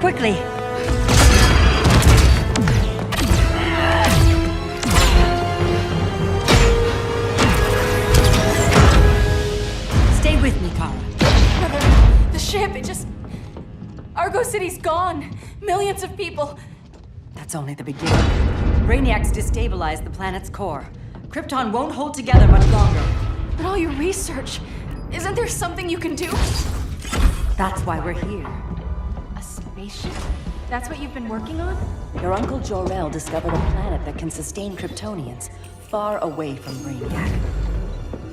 quickly! Stay with me, Kara. The ship, it just... Argo City's gone. Millions of people. That's only the beginning. Brainiac's destabilized the planet's core. Krypton won't hold together much longer. But all your research, isn't there something you can do? That's why we're here. A spaceship? That's what you've been working on? Your uncle Jor-El discovered a planet that can sustain Kryptonians, far away from Brainiac.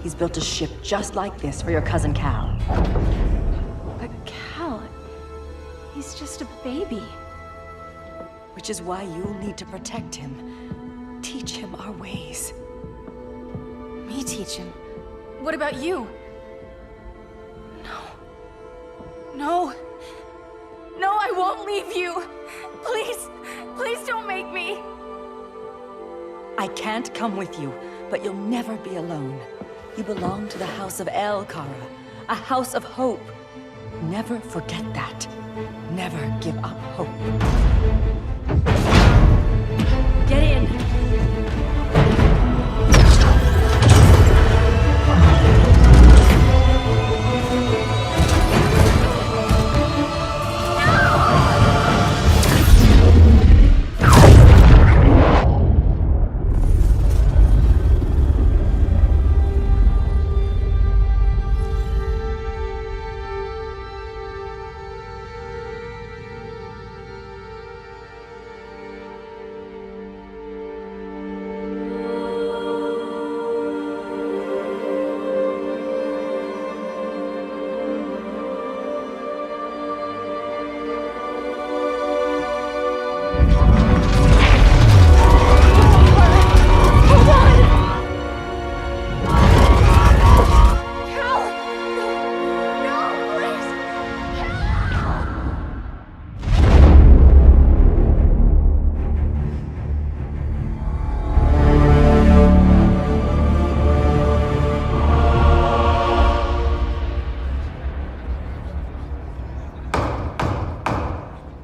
He's built a ship just like this for your cousin Cal. But Cal... he's just a baby. Which is why you'll need to protect him. Teach him our ways. Me teach him? What about you? No, I won't leave you! Please don't make me! I can't come with you, but you'll never be alone. You belong to the House of El, Kara. A house of hope. Never forget that. Never give up hope. Get in!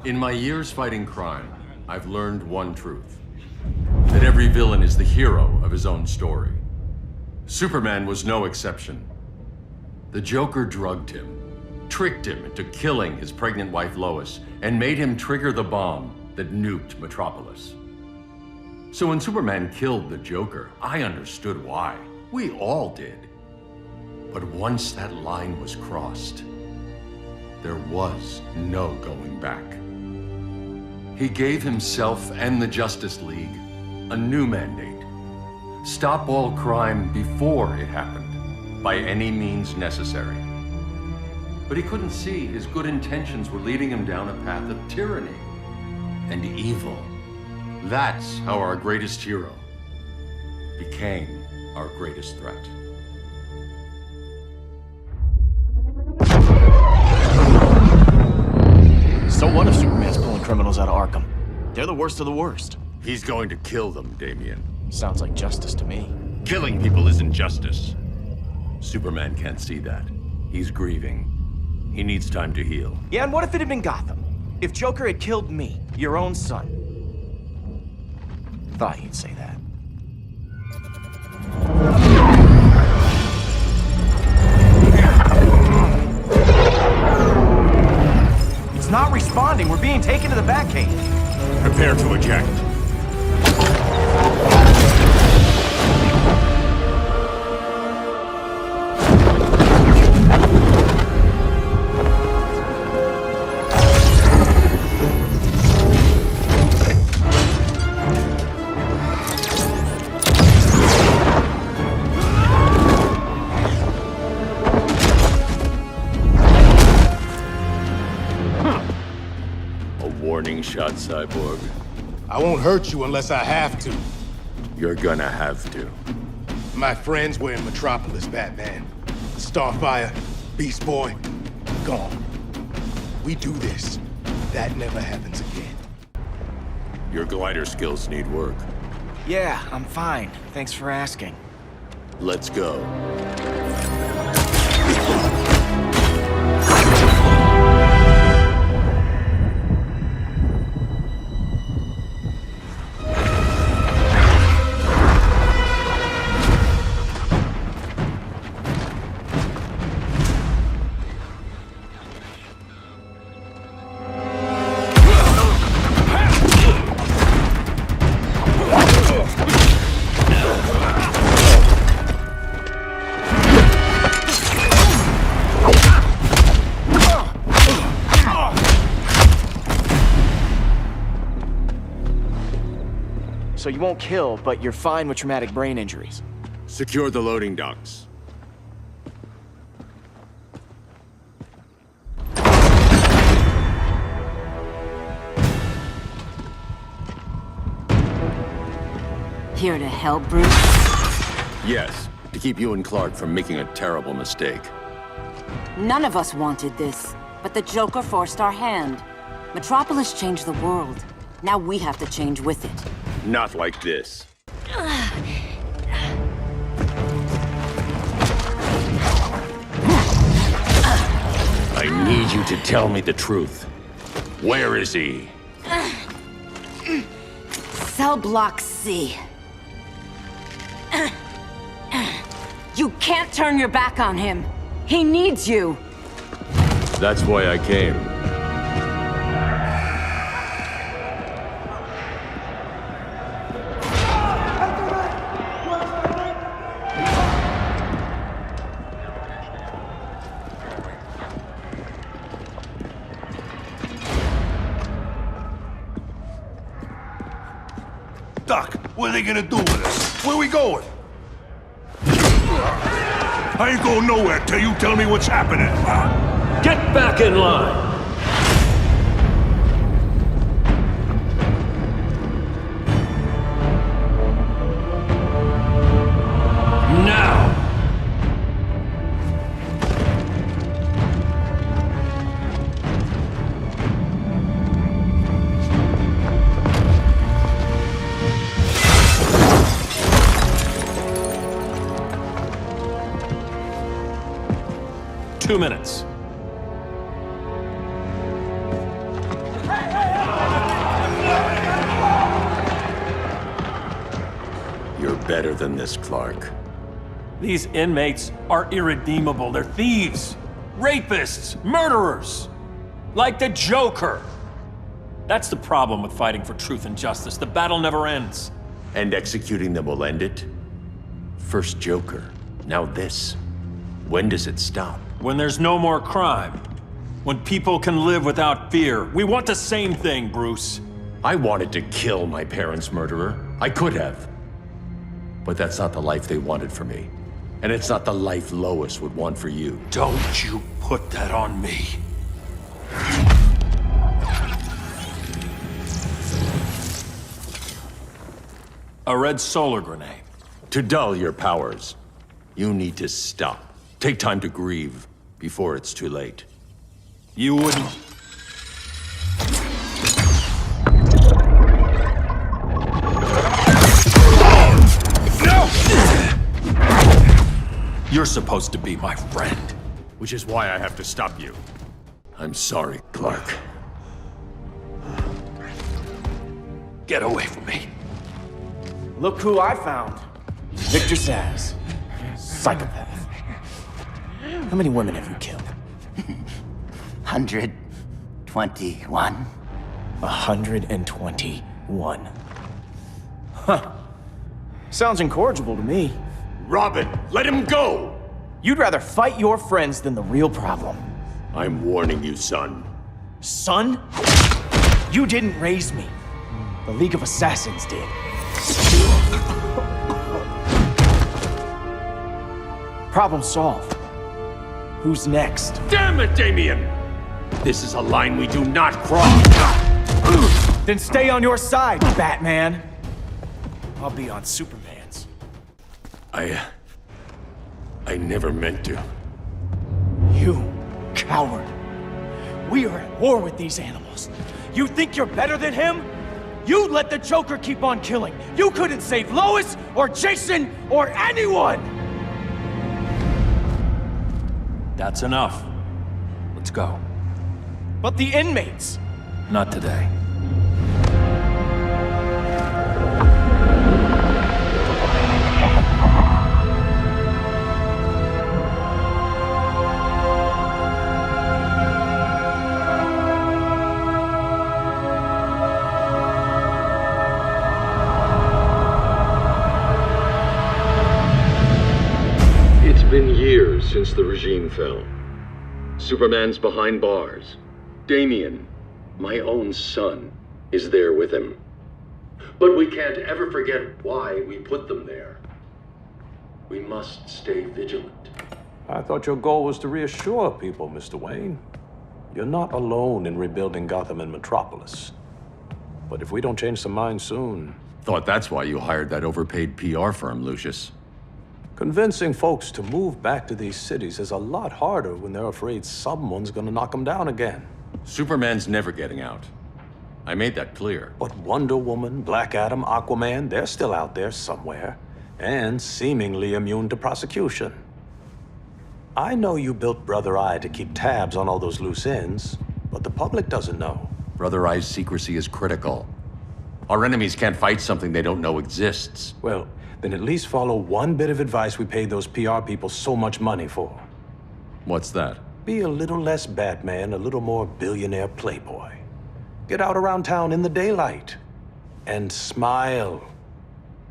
In my years fighting crime, I've learned one truth. That every villain is the hero of his own story. Superman was no exception. The Joker drugged him, tricked him into killing his pregnant wife Lois, and made him trigger the bomb that nuked Metropolis. So when Superman killed the Joker, I understood why. We all did. But once that line was crossed, there was no going back. He gave himself and the Justice League a new mandate. Stop all crime before it happened, by any means necessary. But he couldn't see his good intentions were leading him down a path of tyranny and evil. That's how our greatest hero became our greatest threat. So what if Superman's pulling criminals out of Arkham? They're the worst of the worst. He's going to kill them, Damian. Sounds like justice to me. Killing people isn't justice. Superman can't see that. He's grieving. He needs time to heal. Yeah, and what if it had been Gotham? If Joker had killed me, your own son? Thought you'd say that. It's not responding. We're being taken to the Batcave. Prepare to eject. Warning shot, Cyborg. I won't hurt you unless I have to. You're gonna have to. My friends were in Metropolis, Batman. Starfire, Beast Boy, gone. We do this. That never happens again. Your glider skills need work. Yeah, I'm fine. Thanks for asking. Let's go. so you won't kill, but you're fine with traumatic brain injuries. Secure the loading docks. Here to help, Bruce? Yes, to keep you and Clark from making a terrible mistake. None of us wanted this, but the Joker forced our hand. Metropolis changed the world. Now we have to change with it. Not like this. I need you to tell me the truth. Where is he? Cell Block C. You can't turn your back on him. He needs you. That's why I came. Doc, what are they gonna do with us? Where we going? I ain't going nowhere till you tell me what's happening. Get back in line! Now! 2 minutes. You're better than this, Clark. These inmates are irredeemable. They're thieves, rapists, murderers. Like the Joker. That's the problem with fighting for truth and justice. The battle never ends. And executing them will end it? First Joker, now this. When does it stop? When there's no more crime. When people can live without fear. We want the same thing, Bruce. I wanted to kill my parents' murderer. I could have. But that's not the life they wanted for me. And it's not the life Lois would want for you. Don't you put that on me. A red solar grenade. To dull your powers, you need to stop. Take time to grieve before it's too late. You wouldn't... No! You're supposed to be my friend. Which is why I have to stop you. I'm sorry, Clark. Get away from me. Look who I found. Victor Zsasz. Psychopath. How many women have you killed? 121. 121. Huh. Sounds incorrigible to me. Robin, let him go! You'd rather fight your friends than the real problem. I'm warning you, son. Son? You didn't raise me. The League of Assassins did. Problem solved. Who's next? Damn it, Damien! This is a line we do not cross! Then stay on your side, Batman. I'll be on Superman's. I never meant to. You coward. We are at war with these animals. You think you're better than him? You let the Joker keep on killing. You couldn't save Lois, or Jason, or anyone! That's enough. Let's go. But the inmates. Not today. It's been years since the regime fell. Superman's behind bars. Damien, my own son, is there with him. But we can't ever forget why we put them there. We must stay vigilant. I thought your goal was to reassure people, Mr. Wayne. You're not alone in rebuilding Gotham and Metropolis. But if we don't change some minds soon... Thought that's why you hired that overpaid PR firm, Lucius. Convincing folks to move back to these cities is a lot harder when they're afraid someone's gonna knock them down again. Superman's never getting out. I made that clear. But Wonder Woman, Black Adam, Aquaman, they're still out there somewhere. And seemingly immune to prosecution. I know you built Brother Eye to keep tabs on all those loose ends, but the public doesn't know. Brother Eye's secrecy is critical. Our enemies can't fight something they don't know exists. Well, then at least follow one bit of advice we paid those PR people so much money for. What's that? Be a little less Batman, a little more billionaire playboy. Get out around town in the daylight. And smile.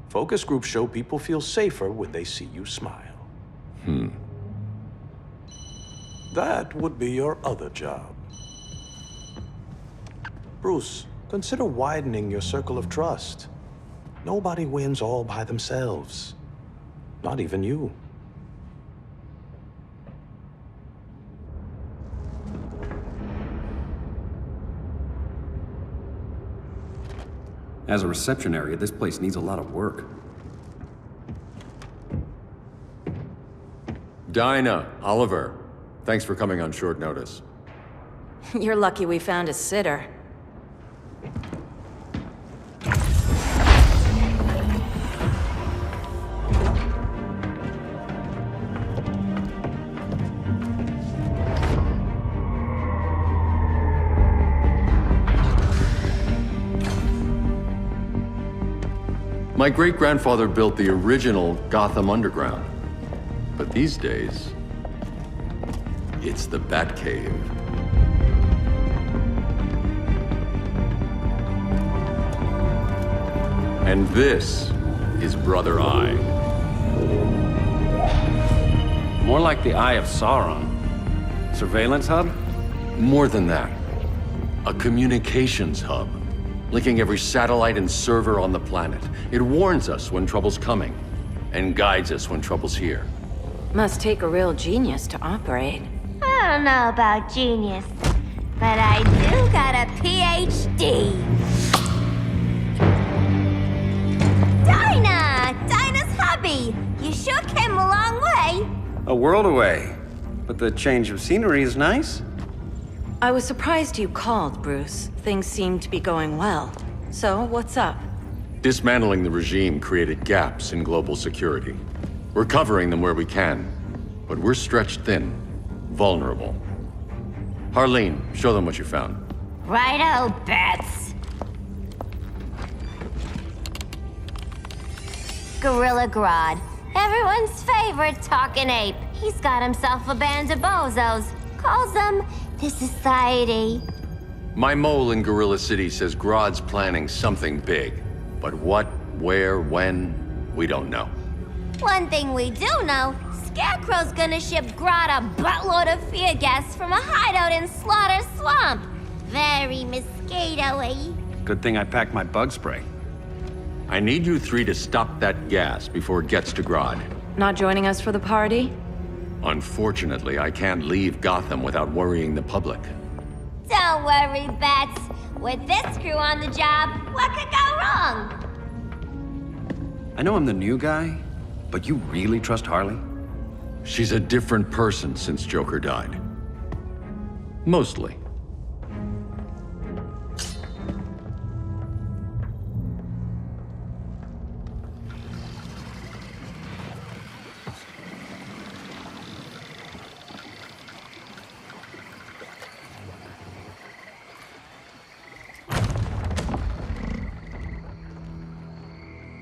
Focus groups show people feel safer when they see you smile. That would be your other job. Bruce, consider widening your circle of trust. Nobody wins all by themselves. Not even you. As a reception area, this place needs a lot of work. Dinah, Oliver, thanks for coming on short notice. You're lucky we found a sitter. My great-grandfather built the original Gotham Underground. But these days, it's the Batcave. And this is Brother Eye. More like the Eye of Sauron. Surveillance hub? More than that. A communications hub, linking every satellite and server on the planet. It warns us when trouble's coming, and guides us when trouble's here. Must take a real genius to operate. I don't know about genius, but I do got a PhD. Dinah's hubby! You sure came a long way. A world away. But the change of scenery is nice. I was surprised you called, Bruce. Things seem to be going well. So, what's up? Dismantling the regime created gaps in global security. We're covering them where we can, but we're stretched thin, vulnerable. Harleen, show them what you found. Righto, Bats. Gorilla Grodd. Everyone's favorite talking ape. He's got himself a band of bozos. Calls them the Society. My mole in Gorilla City says Grodd's planning something big. But what, where, when, we don't know. One thing we do know, Scarecrow's gonna ship Grodd a buttload of fear gas from a hideout in Slaughter Swamp. Very mosquito-y. Good thing I packed my bug spray. I need you three to stop that gas before it gets to Grodd. Not joining us for the party? Unfortunately, I can't leave Gotham without worrying the public. Don't worry, Bats. With this crew on the job, what could go wrong? I know I'm the new guy, but you really trust Harley? She's a different person since Joker died. Mostly.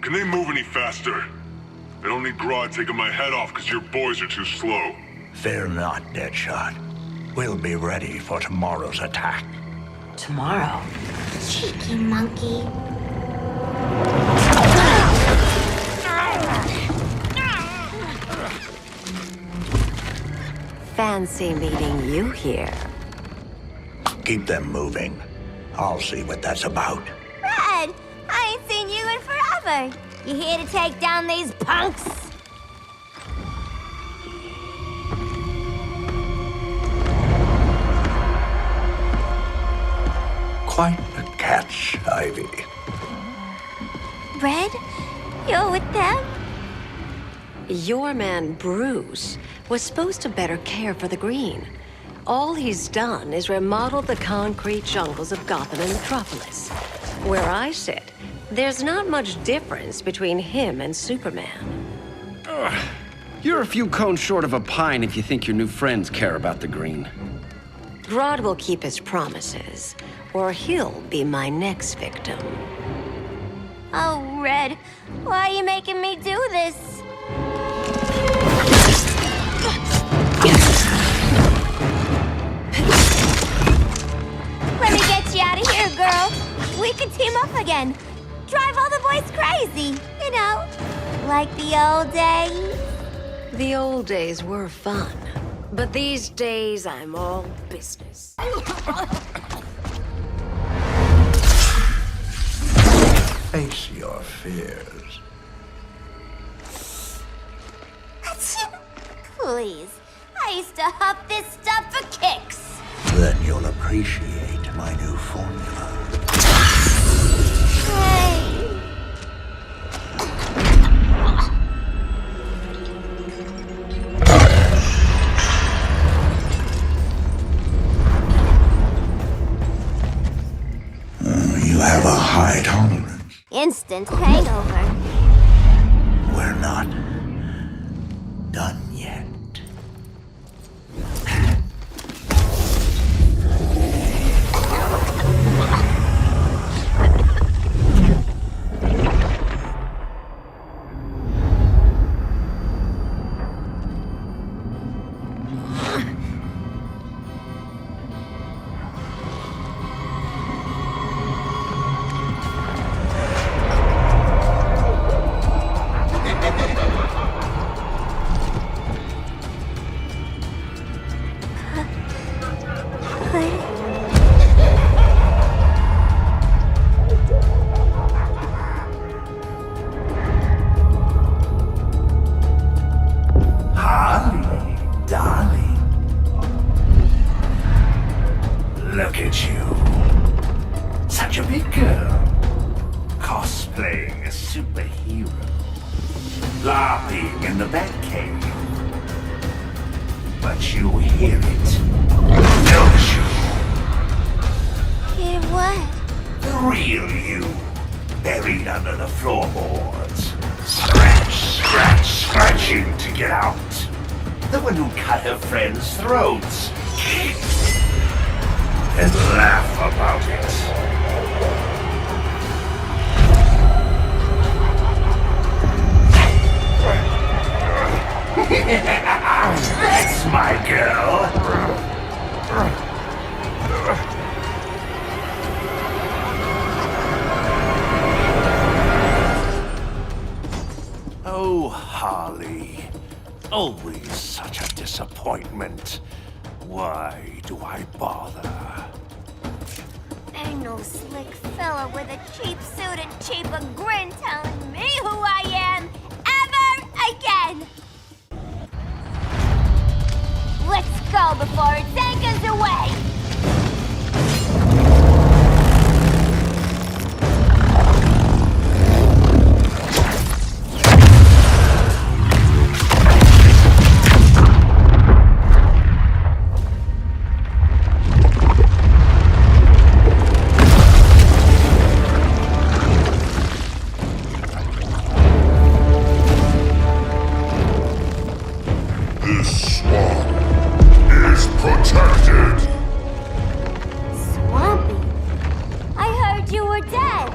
Can they move any faster? I don't need Grodd taking my head off because your boys are too slow. Fear not, Deadshot. We'll be ready for tomorrow's attack. Tomorrow? Cheeky monkey. Fancy meeting you here. Keep them moving. I'll see what that's about. Red, I ain't seen ever. You here to take down these punks? Quite a catch, Ivy. Red? You're with them? Your man, Bruce, was supposed to better care for the green. All he's done is remodel the concrete jungles of Gotham and Metropolis. Where I sit, there's not much difference between him and Superman. You're a few cones short of a pine if you think your new friends care about the green. Grodd will keep his promises, or he'll be my next victim. Oh, Red, why are you making me do this? Let me get you out of here, girl. We could team up again. Drive all the boys crazy, you know, like the old days. The old days were fun, but these days I'm all business. Face your fears. Please, I used to huff this stuff for kicks. Then you'll appreciate my new formula. Hey. You have a high tolerance. Instant hangover. We're not done yet. Look at you. Such a big girl. Cosplaying a superhero. LARPing in the Batcave. But you hear it, don't you? Hear what? The real you. Buried under the floorboards. Scratch, scratch, scratching to get out. The one who cut her friends' throats. And laugh about it. That's my girl. Oh, Harley. Always such a disappointment. Why do I bother? Ain't no slick fella with a cheap suit and cheaper grin telling me who I am ever again! Let's go before it takes us away! This swamp is protected! Swampy? I heard you were dead.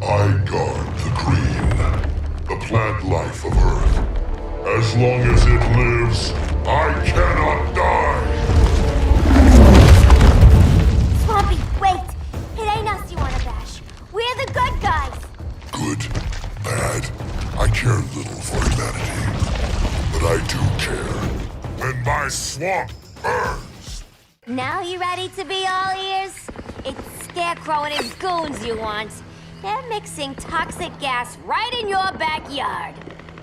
I guard the green, the plant life of Earth. As long as it lives, I cannot die! Swampy, wait! It ain't us you wanna bash. We're the good guys! Good, bad, I care little for humanity. But I do care when my swamp burns! Now you ready to be all ears? It's Scarecrow and his goons you want. They're mixing toxic gas right in your backyard.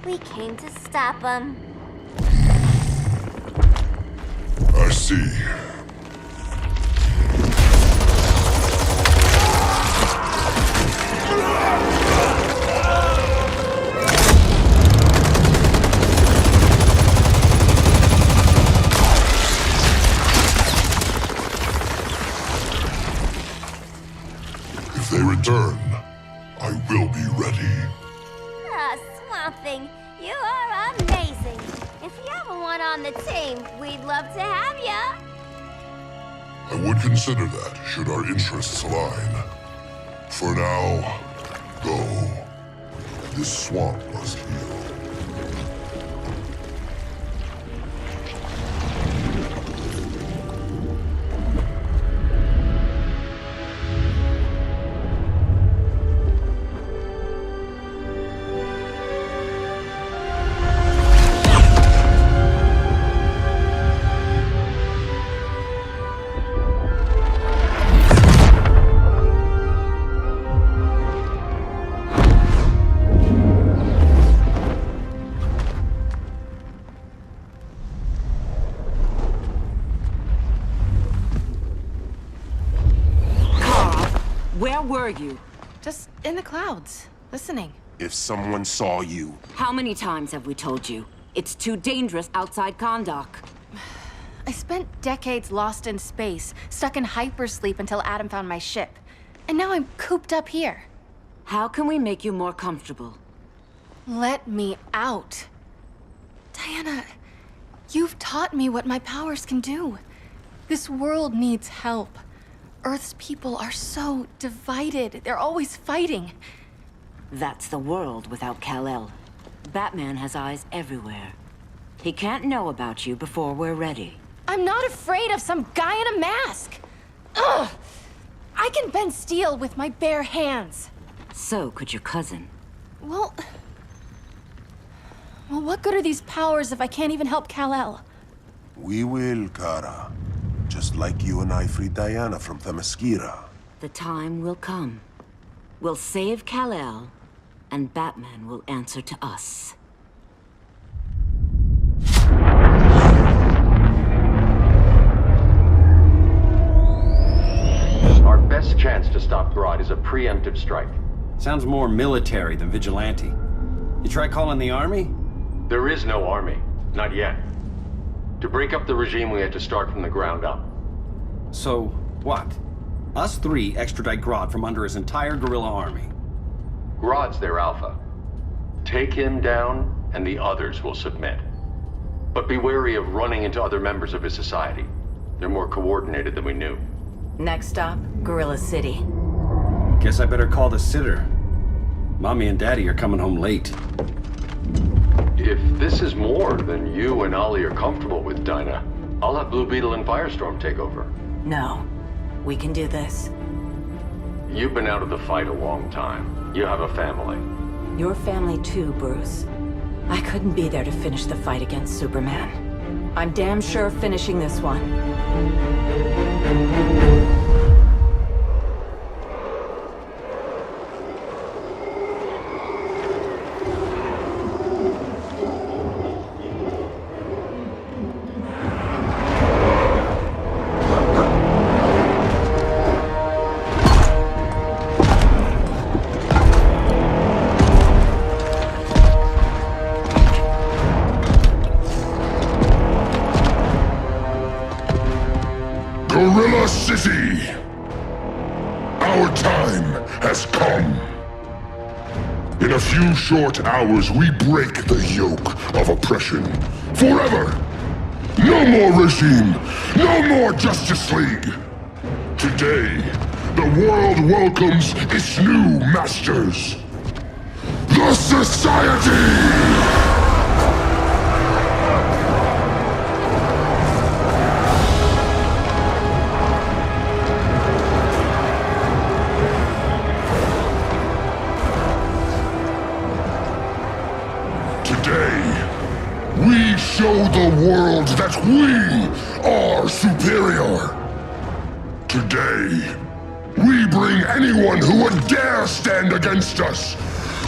We came to stop them. I see. If they return, I will be ready. Ah, Swamp Thing, you are amazing. If you ever want on the team, we'd love to have ya. I would consider that, should our interests align. For now, go. This swamp must heal. Where were you? Just in the clouds, listening. If someone saw you... How many times have we told you? It's too dangerous outside Kondak. I spent decades lost in space, stuck in hypersleep until Adam found my ship. And now I'm cooped up here. How can we make you more comfortable? Let me out. Diana, you've taught me what my powers can do. This world needs help. Earth's people are so divided. They're always fighting. That's the world without Kal-El. Batman has eyes everywhere. He can't know about you before we're ready. I'm not afraid of some guy in a mask. Ugh! I can bend steel with my bare hands. So could your cousin. Well, what good are these powers if I can't even help Kal-El? We will, Kara. Just like you and I freed Diana from Themyscira. The time will come. We'll save Kal-El, and Batman will answer to us. Our best chance to stop Grodd is a preemptive strike. Sounds more military than vigilante. You try calling the army? There is no army. Not yet. To break up the regime, we had to start from the ground up. So, what? Us three extradite Grodd from under his entire guerrilla army. Grodd's their alpha. Take him down, and the others will submit. But be wary of running into other members of his society. They're more coordinated than we knew. Next stop, Gorilla City. Guess I better call the sitter. Mommy and Daddy are coming home late. If this is more than you and Ollie are comfortable with, Dinah, I'll have Blue Beetle and Firestorm take over. No. We can do this. You've been out of the fight a long time. You have a family. Your family too, Bruce. I couldn't be there to finish the fight against Superman. I'm damn sure finishing this one. Gorilla City! Our time has come. In a few short hours, we break the yoke of oppression. Forever! No more regime! No more Justice League! Today, the world welcomes its new masters. The Society! We show the world that we are superior. Today, We bring anyone who would dare stand against us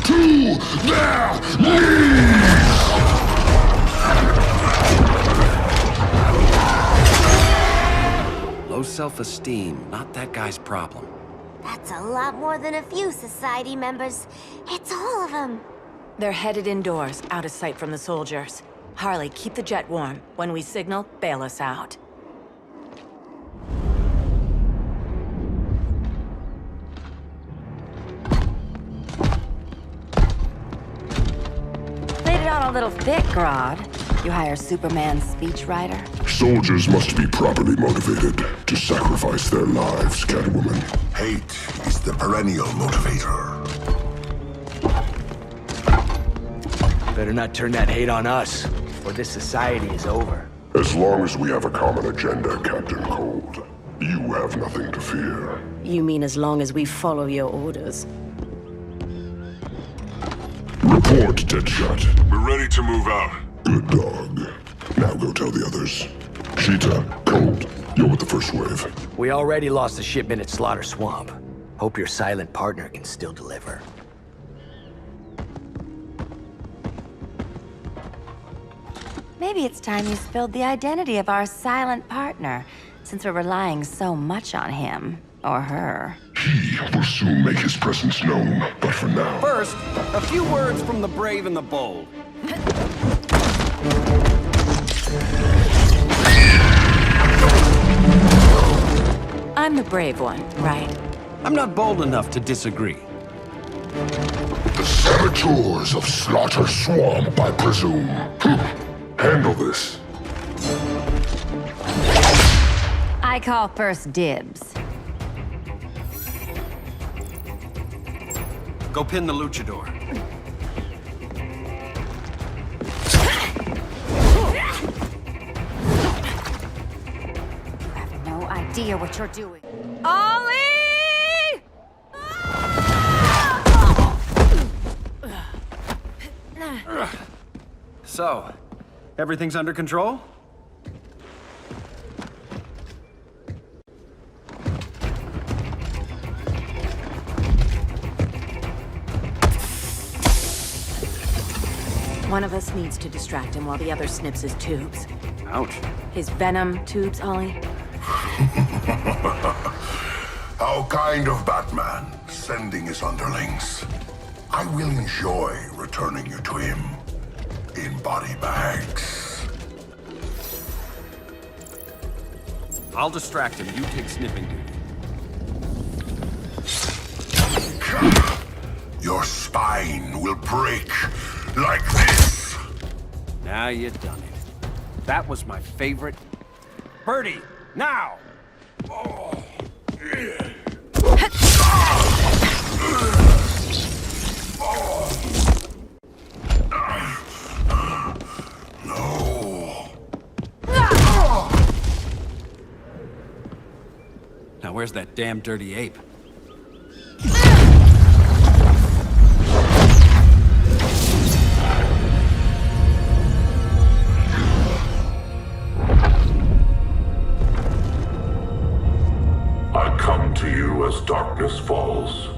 to their knees! Low self-esteem, not that guy's problem. That's a lot more than a few society members. It's all of them. They're headed indoors, out of sight from the soldiers. Harley, keep the jet warm. When we signal, bail us out. Played it on a little thick, Grodd. You hire Superman's speechwriter? Soldiers must be properly motivated to sacrifice their lives, Catwoman. Hate is the perennial motivator. Better not turn that hate on us, or this society is over. As long as we have a common agenda, Captain Cold, you have nothing to fear. You mean as long as we follow your orders? Report, Deadshot. We're ready to move out. Good dog. Now go tell the others. Cheetah, Cold, you're with the first wave. We already lost the shipment at Slaughter Swamp. Hope your silent partner can still deliver. Maybe it's time you spilled the identity of our silent partner, since we're relying so much on him. Or her. He will soon make his presence known, but for now... First, a few words from the brave and the bold. I'm the brave one, right? I'm not bold enough to disagree. The saboteurs of Slaughter Swamp, I presume. Handle this. I call first dibs. Go pin the luchador. I have no idea what you're doing. Ollie! So, everything's under control? One of us needs to distract him while the other snips his tubes. Ouch. His venom tubes, Ollie. How kind of Batman, sending his underlings. I will enjoy returning you to him in body bags. I'll distract him. You take sniffing duty. Your spine will break like this. Now you've done it. That was my favorite. Birdie, now! No. Now where's that damn dirty ape? I come to you as darkness falls.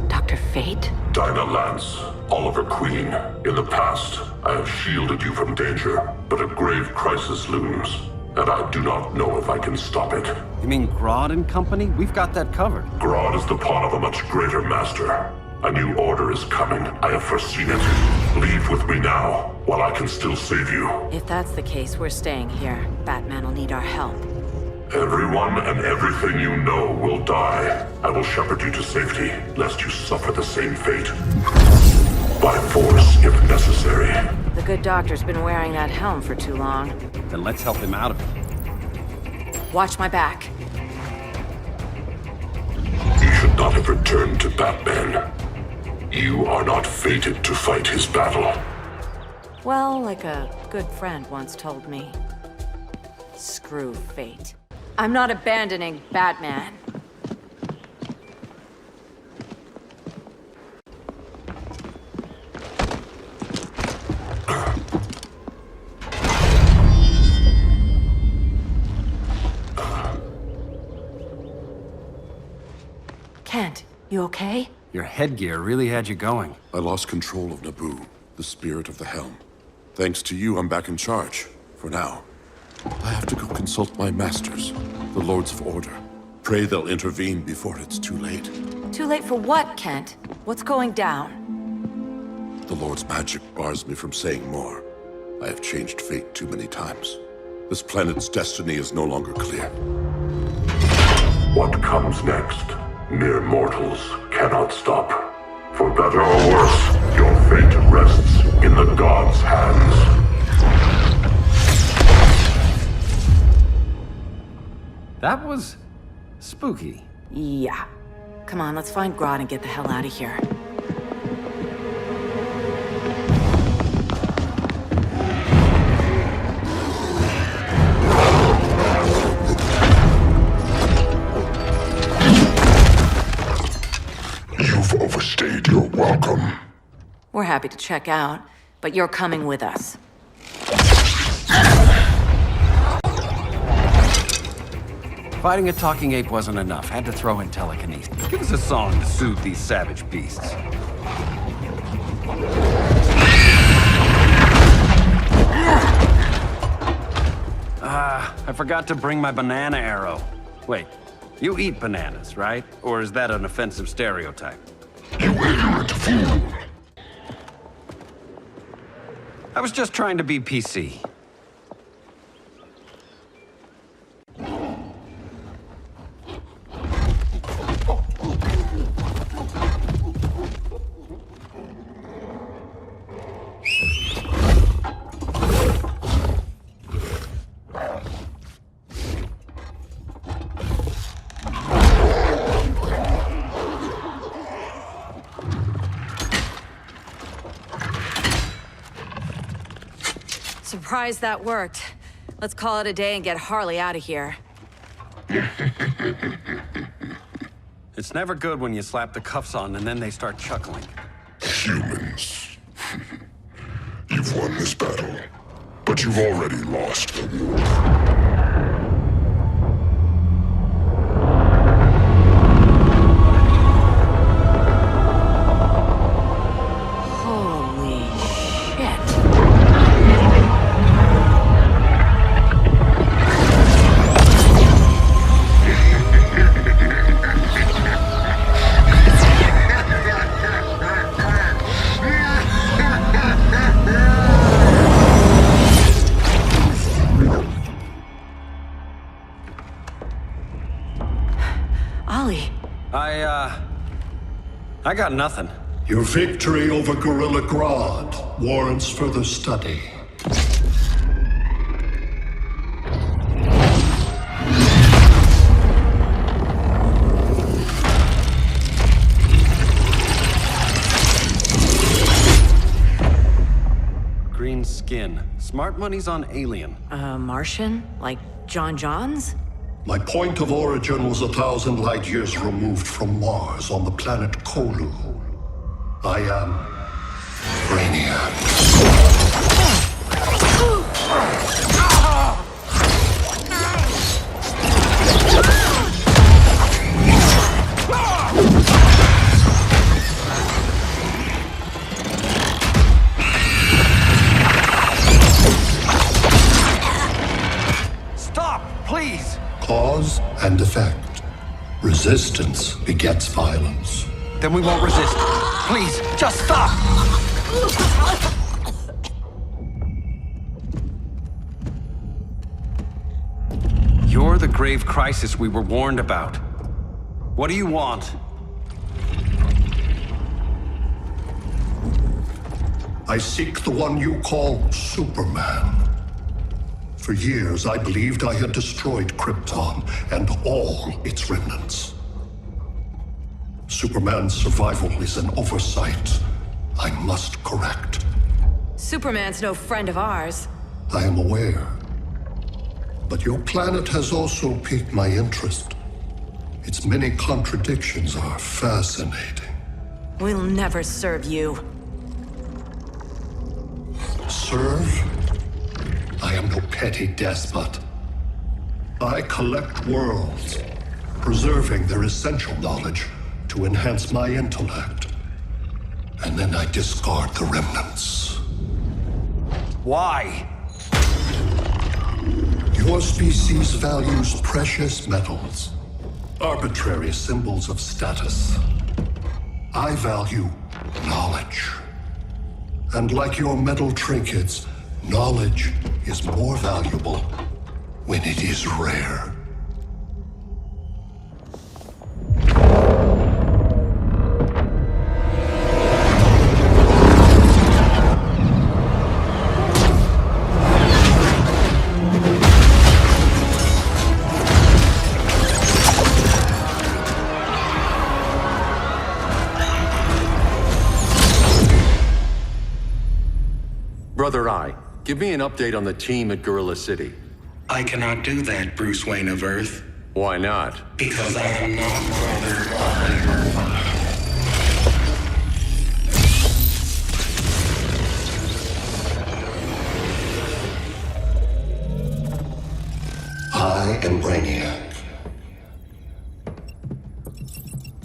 Dr. Fate? Dinah Lance, Oliver Queen. In the past, I have shielded you from danger, but a grave crisis looms, and I do not know if I can stop it. You mean Grodd and company? We've got that covered. Grodd is the pawn of a much greater master. A new order is coming. I have foreseen it. Leave with me now, while I can still save you. If that's the case, we're staying here. Batman will need our help. Everyone and everything you know will die. I will shepherd you to safety, lest you suffer the same fate. By force, if necessary. The good doctor's been wearing that helm for too long. Then let's help him out of it. Watch my back. You should not have returned to Batman. You are not fated to fight his battle. Well, like a good friend once told me. Screw fate. I'm not abandoning Batman. Kent, you okay? Your headgear really had you going. I lost control of Naboo, the spirit of the helm. Thanks to you, I'm back in charge. For now. I have to go consult my masters, the Lords of Order. Pray they'll intervene before it's too late. Too late for what, Kent? What's going down? The Lord's magic bars me from saying more. I have changed fate too many times. This planet's destiny is no longer clear. What comes next, mere mortals cannot stop. For better or worse, your fate rests in the gods' hands. That was spooky. Yeah. Come on, let's find Grodd and get the hell out of here. You've overstayed your welcome. We're happy to check out, but you're coming with us. Fighting a talking ape wasn't enough. Had to throw in telekinesis. Give us a song to soothe these savage beasts. I forgot to bring my banana arrow. Wait, you eat bananas, right? Or is that an offensive stereotype? You ignorant fool! I was just trying to be PC. Surprised that worked. Let's call it a day and get Harley out of here. It's never good when you slap the cuffs on and then they start chuckling. Humans. You've won this battle, but you've already lost the war. I got nothing. Your victory over Gorilla Grodd warrants further study. Green skin. Smart money's on alien. Martian? Like John Johns? My point of origin was 1,000 light years removed from Mars on the planet Kolu. I am Brainiac. Stop, please! Cause and effect. Resistance begets violence. Then we won't resist. Please, just stop! You're the grave crisis we were warned about. What do you want? I seek the one you call Superman. For years, I believed I had destroyed Krypton and all its remnants. Superman's survival is an oversight I must correct. Superman's no friend of ours. I am aware. But your planet has also piqued my interest. Its many contradictions are fascinating. We'll never serve you. Serve? I am no petty despot. I collect worlds, preserving their essential knowledge to enhance my intellect. And then I discard the remnants. Why? Your species values precious metals, arbitrary symbols of status. I value knowledge. And like your metal trinkets, knowledge is more valuable when it is rare. Brother Eye, give me an update on the team at Gorilla City. I cannot do that, Bruce Wayne of Earth. Why not? Because I am not Brother Eye. I am Brainiac.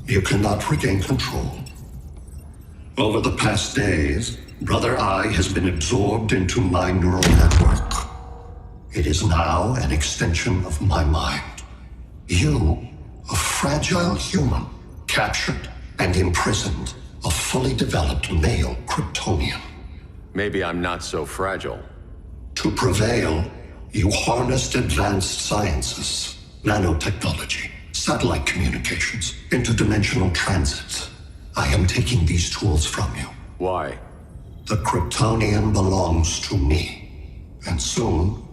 You cannot regain control. Over the past days, Brother Eye has been absorbed into my neural network. It is now an extension of my mind. You, a fragile human, captured and imprisoned a fully developed male Kryptonian. Maybe I'm not so fragile. To prevail, you harnessed advanced sciences, nanotechnology, satellite communications, interdimensional transit. I am taking these tools from you. Why? The Kryptonian belongs to me, and soon,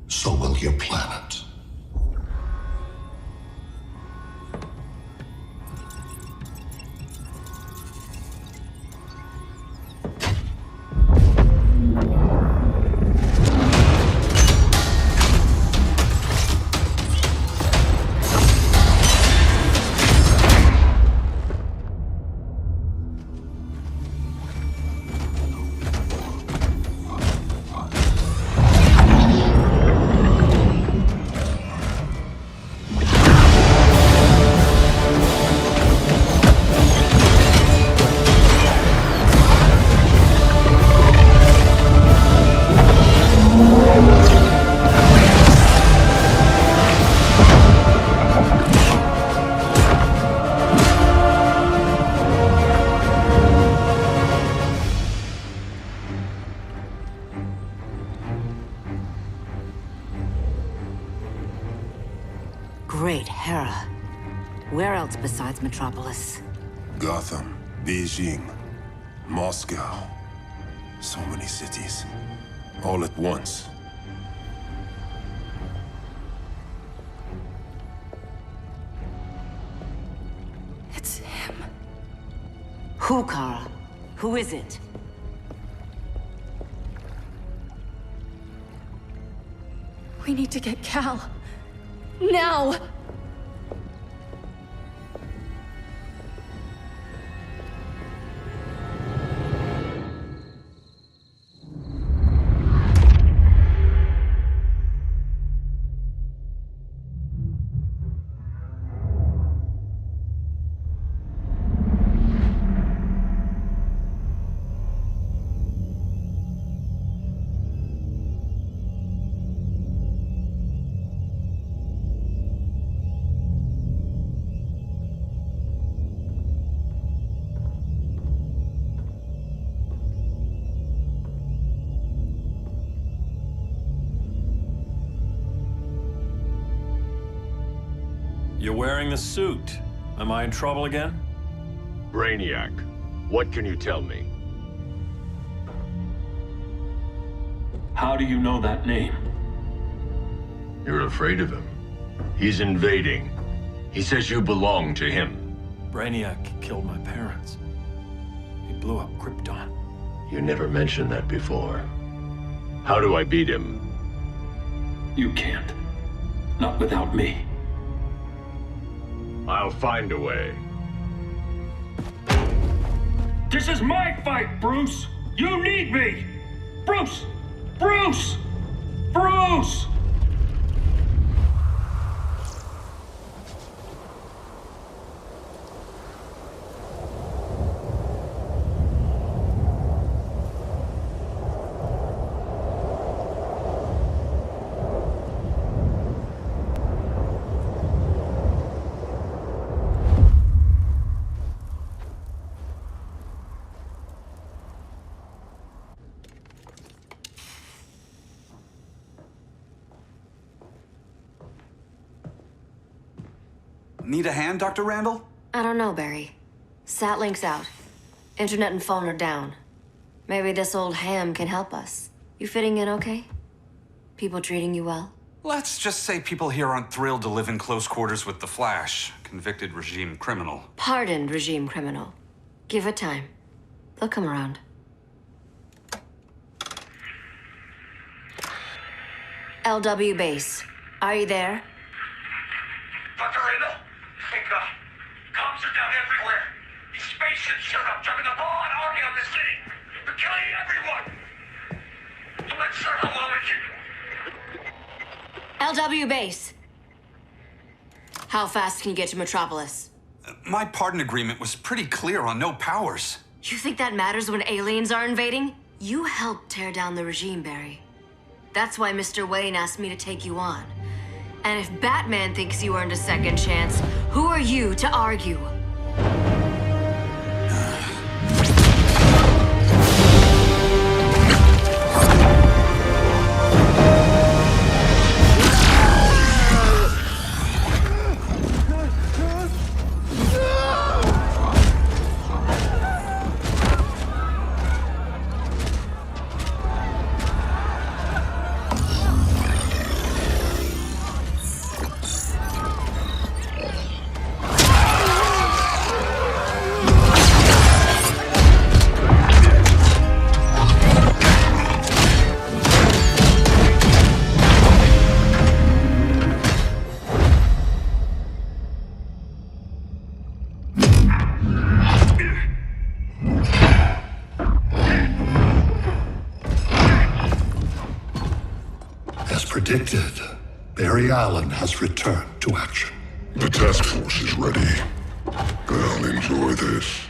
so will your planet. Great Hera. Where else besides Metropolis? Gotham, Beijing, Moscow. So many cities. All at once. It's him. Who, Kara? Who is it? We need to get Cal. Now! You're wearing the suit. Am I in trouble again? Brainiac, what can you tell me? How do you know that name? You're afraid of him. He's invading. He says you belong to him. Brainiac killed my parents. He blew up Krypton. You never mentioned that before. How do I beat him? You can't. Not without me. I'll find a way. This is my fight, Bruce! You need me! Bruce! Bruce! Bruce! Need a hand, Dr. Randall? I don't know, Barry. Sat link's out. Internet and phone are down. Maybe this old ham can help us. You fitting in okay? People treating you well? Let's just say people here aren't thrilled to live in close quarters with the Flash, convicted regime criminal. Pardoned regime criminal. Give it time. They'll come around. LW base. Are you there? Dr. Randall? Hey, comms are down everywhere. These spaceships showed up, driving the ball and army on the city. They're killing everyone. I'm not sure how long it can... LW base. How fast can you get to Metropolis? My pardon agreement was pretty clear on no powers. You think that matters when aliens are invading? You helped tear down the regime, Barry. That's why Mr. Wayne asked me to take you on. And if Batman thinks you earned a second chance, who are you to argue? Predicted, Barry Allen has returned to action. The task force is ready. I'll enjoy this.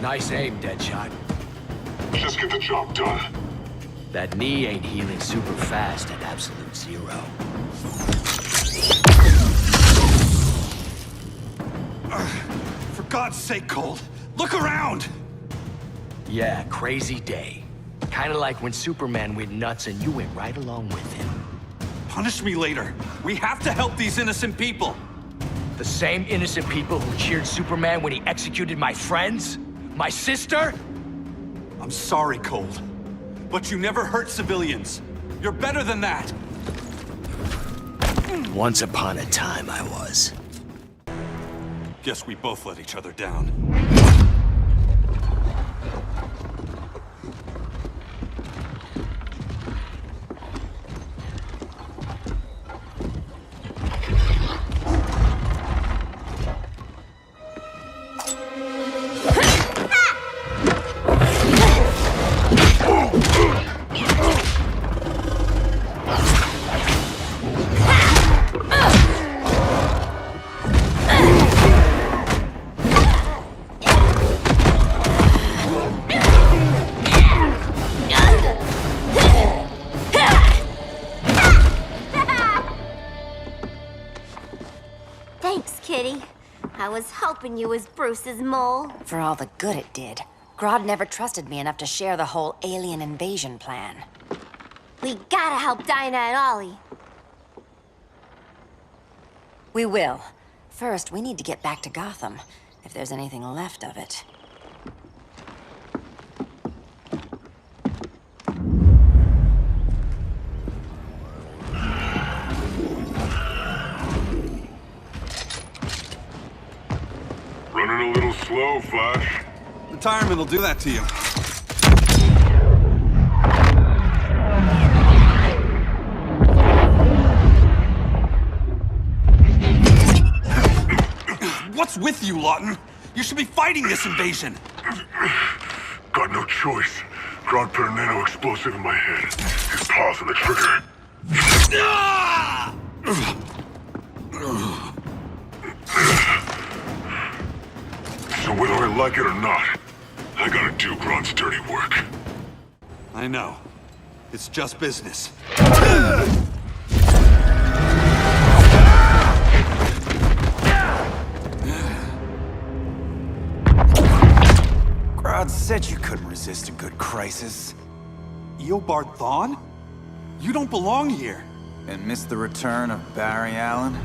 Nice aim, Deadshot. Just get the job done. That knee ain't healing super fast at absolute zero. For God's sake, Cold, look around! Yeah, crazy day. Kinda like when Superman went nuts and you went right along with him. Punish me later. We have to help these innocent people. The same innocent people who cheered Superman when he executed my friends? My sister? I'm sorry, Cold, but you never hurt civilians. You're better than that. Once upon a time, I was. Guess we both let each other down. I was hoping you was Bruce's mole. For all the good it did. Grodd never trusted me enough to share the whole alien invasion plan. We gotta help Dinah and Ollie. We will. First, we need to get back to Gotham, if there's anything left of it. Running a little slow, Flash. Retirement will do that to you. What's with you, Lawton? You should be fighting this invasion. Got no choice. Grodd put a nano-explosive in my head. His paws on the trigger. So whether I like it or not, I gotta do Grodd's dirty work. I know. It's just business. Grodd said you couldn't resist a good crisis. Eobard Thawne? You don't belong here. And miss the return of Barry Allen?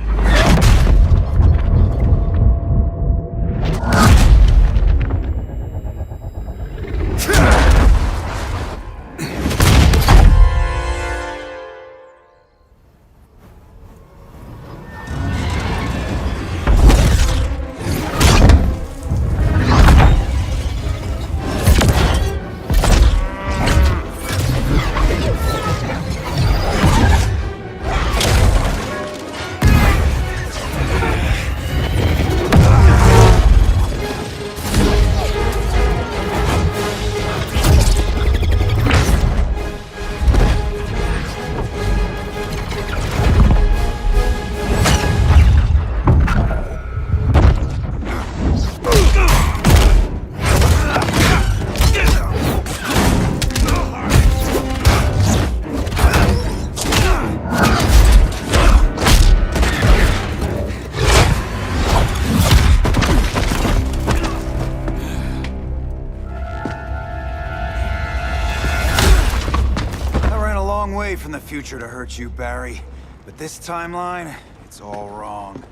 From the future to hurt you, Barry. But this timeline, it's all wrong.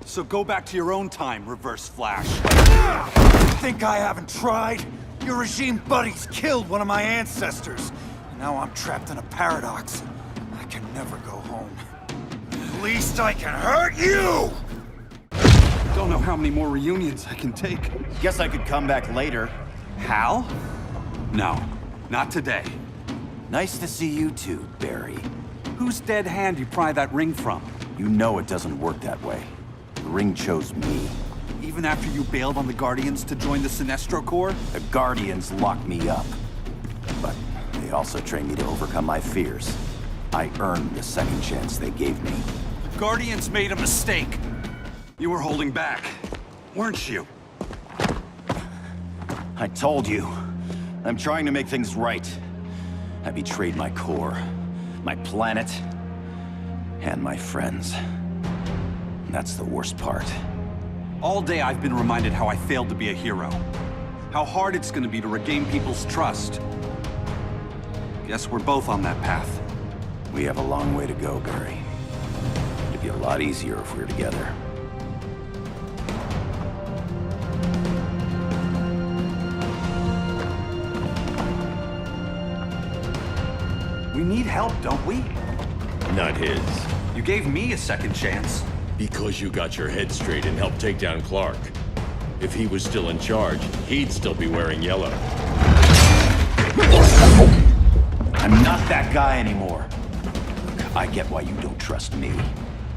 So go back to your own time, Reverse Flash. Think I haven't tried? Your regime buddies killed one of my ancestors. And now I'm trapped in a paradox. I can never go home. At least I can hurt you! Don't know how many more reunions I can take. Guess I could come back later. Hal? No, not today. Nice to see you too, Barry. Whose dead hand you pry that ring from? You know it doesn't work that way. The ring chose me. Even after you bailed on the Guardians to join the Sinestro Corps? The Guardians locked me up. But they also trained me to overcome my fears. I earned the second chance they gave me. The Guardians made a mistake. You were holding back, weren't you? I told you. I'm trying to make things right. I betrayed my core, my planet, and my friends. That's the worst part. All day I've been reminded how I failed to be a hero. How hard it's gonna be to regain people's trust. Guess we're both on that path. We have a long way to go, Barry. It'd be a lot easier if we were together. We need help, don't we? Not his. You gave me a second chance. Because you got your head straight and helped take down Clark. If he was still in charge, he'd still be wearing yellow. I'm not that guy anymore. Look, I get why you don't trust me.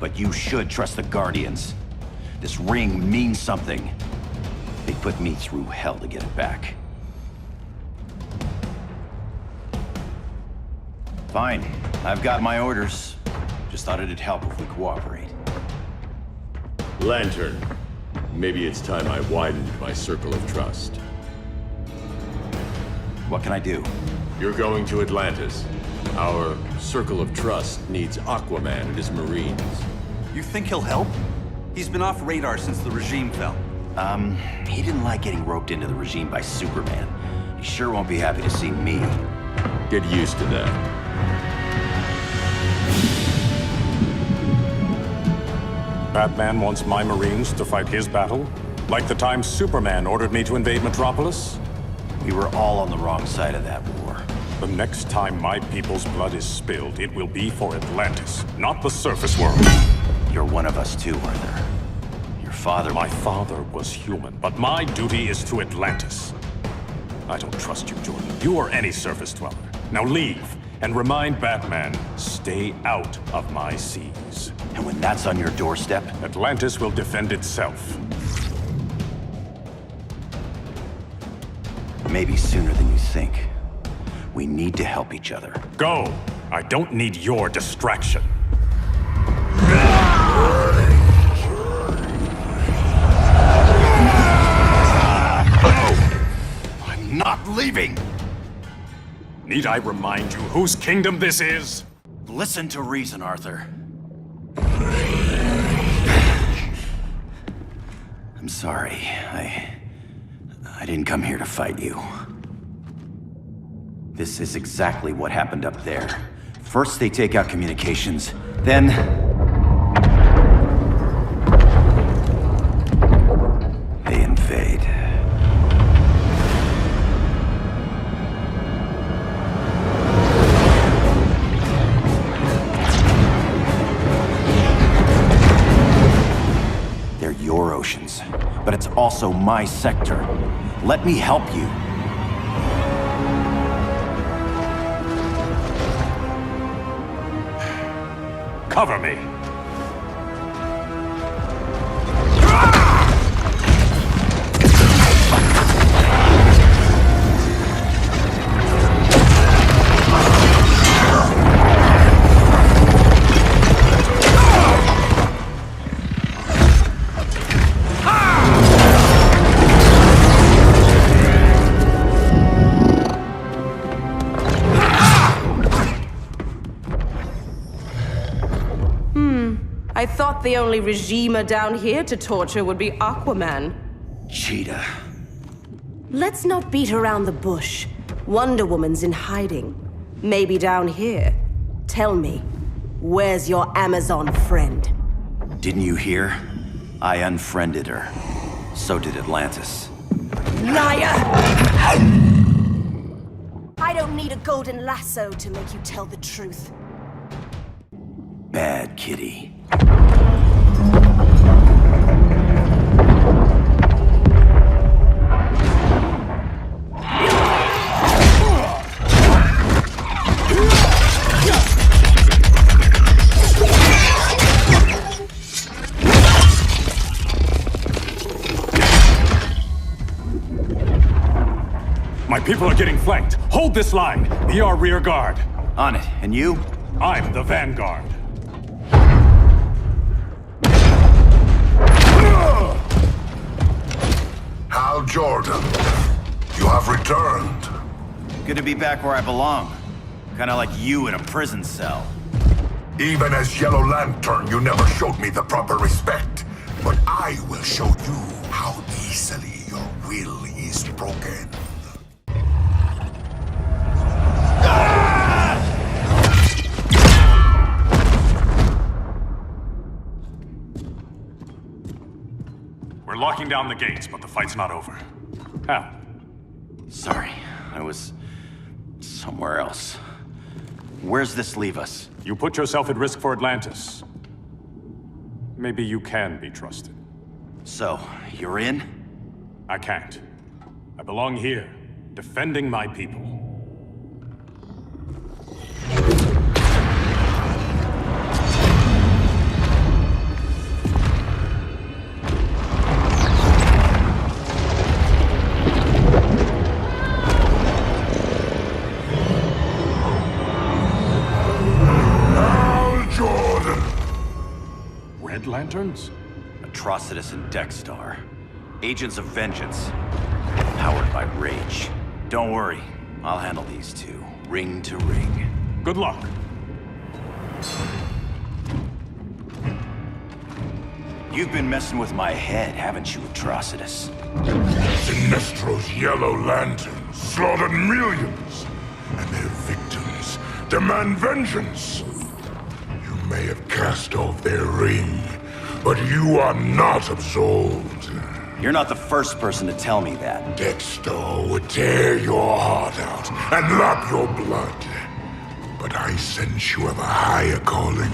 But you should trust the Guardians. This ring means something. They put me through hell to get it back. Fine. I've got my orders. Just thought it'd help if we cooperate. Lantern. Maybe it's time I widened my circle of trust. What can I do? You're going to Atlantis. Our circle of trust needs Aquaman and his Marines. You think he'll help? He's been off radar since the regime fell. He didn't like getting roped into the regime by Superman. He sure won't be happy to see me. Get used to that. Batman wants my Marines to fight his battle? Like the time Superman ordered me to invade Metropolis? We were all on the wrong side of that war. The next time my people's blood is spilled, it will be for Atlantis, not the surface world. You're one of us too, Arthur. Your father... My father was human, but my duty is to Atlantis. I don't trust you, Jordan. You or any surface dweller. Now leave, and remind Batman, stay out of my seas. And when that's on your doorstep? Atlantis will defend itself. Maybe sooner than you think. We need to help each other. Go! I don't need your distraction. not leaving! Need I remind you whose kingdom this is? Listen to reason, Arthur. I'm sorry. I didn't come here to fight you. This is exactly what happened up there. First they take out communications, then... they invade. They're your oceans, but it's also my sector. Let me help you. Cover me! I thought the only regimer down here to torture would be Aquaman. Cheetah. Let's not beat around the bush. Wonder Woman's in hiding. Maybe down here. Tell me, where's your Amazon friend? Didn't you hear? I unfriended her. So did Atlantis. Liar! I don't need a golden lasso to make you tell the truth. Bad kitty. My people are getting flanked. Hold this line. Be our rear guard. On it. And you? I'm the vanguard. Hal Jordan, you have returned. Good to be back where I belong. Kinda like you in a prison cell. Even as Yellow Lantern, you never showed me the proper respect. But I will show you how easily your will is broken. We're locking down the gates, but the fight's not over. Hal. Sorry, I was somewhere else. Where's this leave us? You put yourself at risk for Atlantis. Maybe you can be trusted. So, you're in? I can't. I belong here, defending my people. Lanterns? Atrocitus and Dexstar. Agents of Vengeance. Powered by rage. Don't worry, I'll handle these two, ring to ring. Good luck. You've been messing with my head, haven't you, Atrocitus? Sinestro's Yellow Lanterns slaughtered millions, and their victims demand vengeance. You may have cast off their ring, but you are not absolved. You're not the first person to tell me that. Dexter would tear your heart out and lap your blood. But I sense you have a higher calling.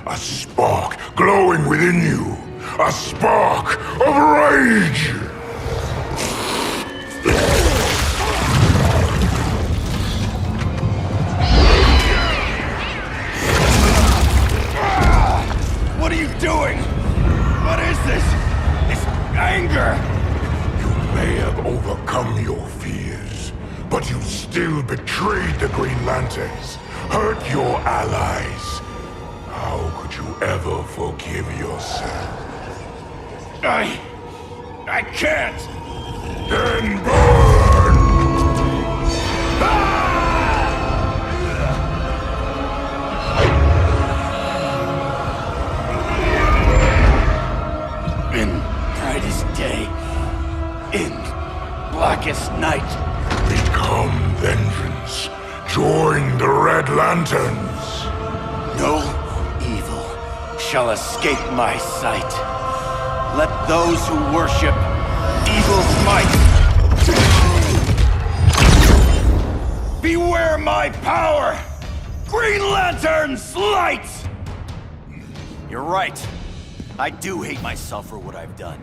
A spark glowing within you. A spark of rage! What are you doing? What is this? This anger! You may have overcome your fears, but you still betrayed the Green Lanterns, hurt your allies. How could you ever forgive yourself? I can't! Then burn! Lanterns! No evil shall escape my sight. Let those who worship evil's might beware my power! Green Lantern's light! You're right. I do hate myself for what I've done.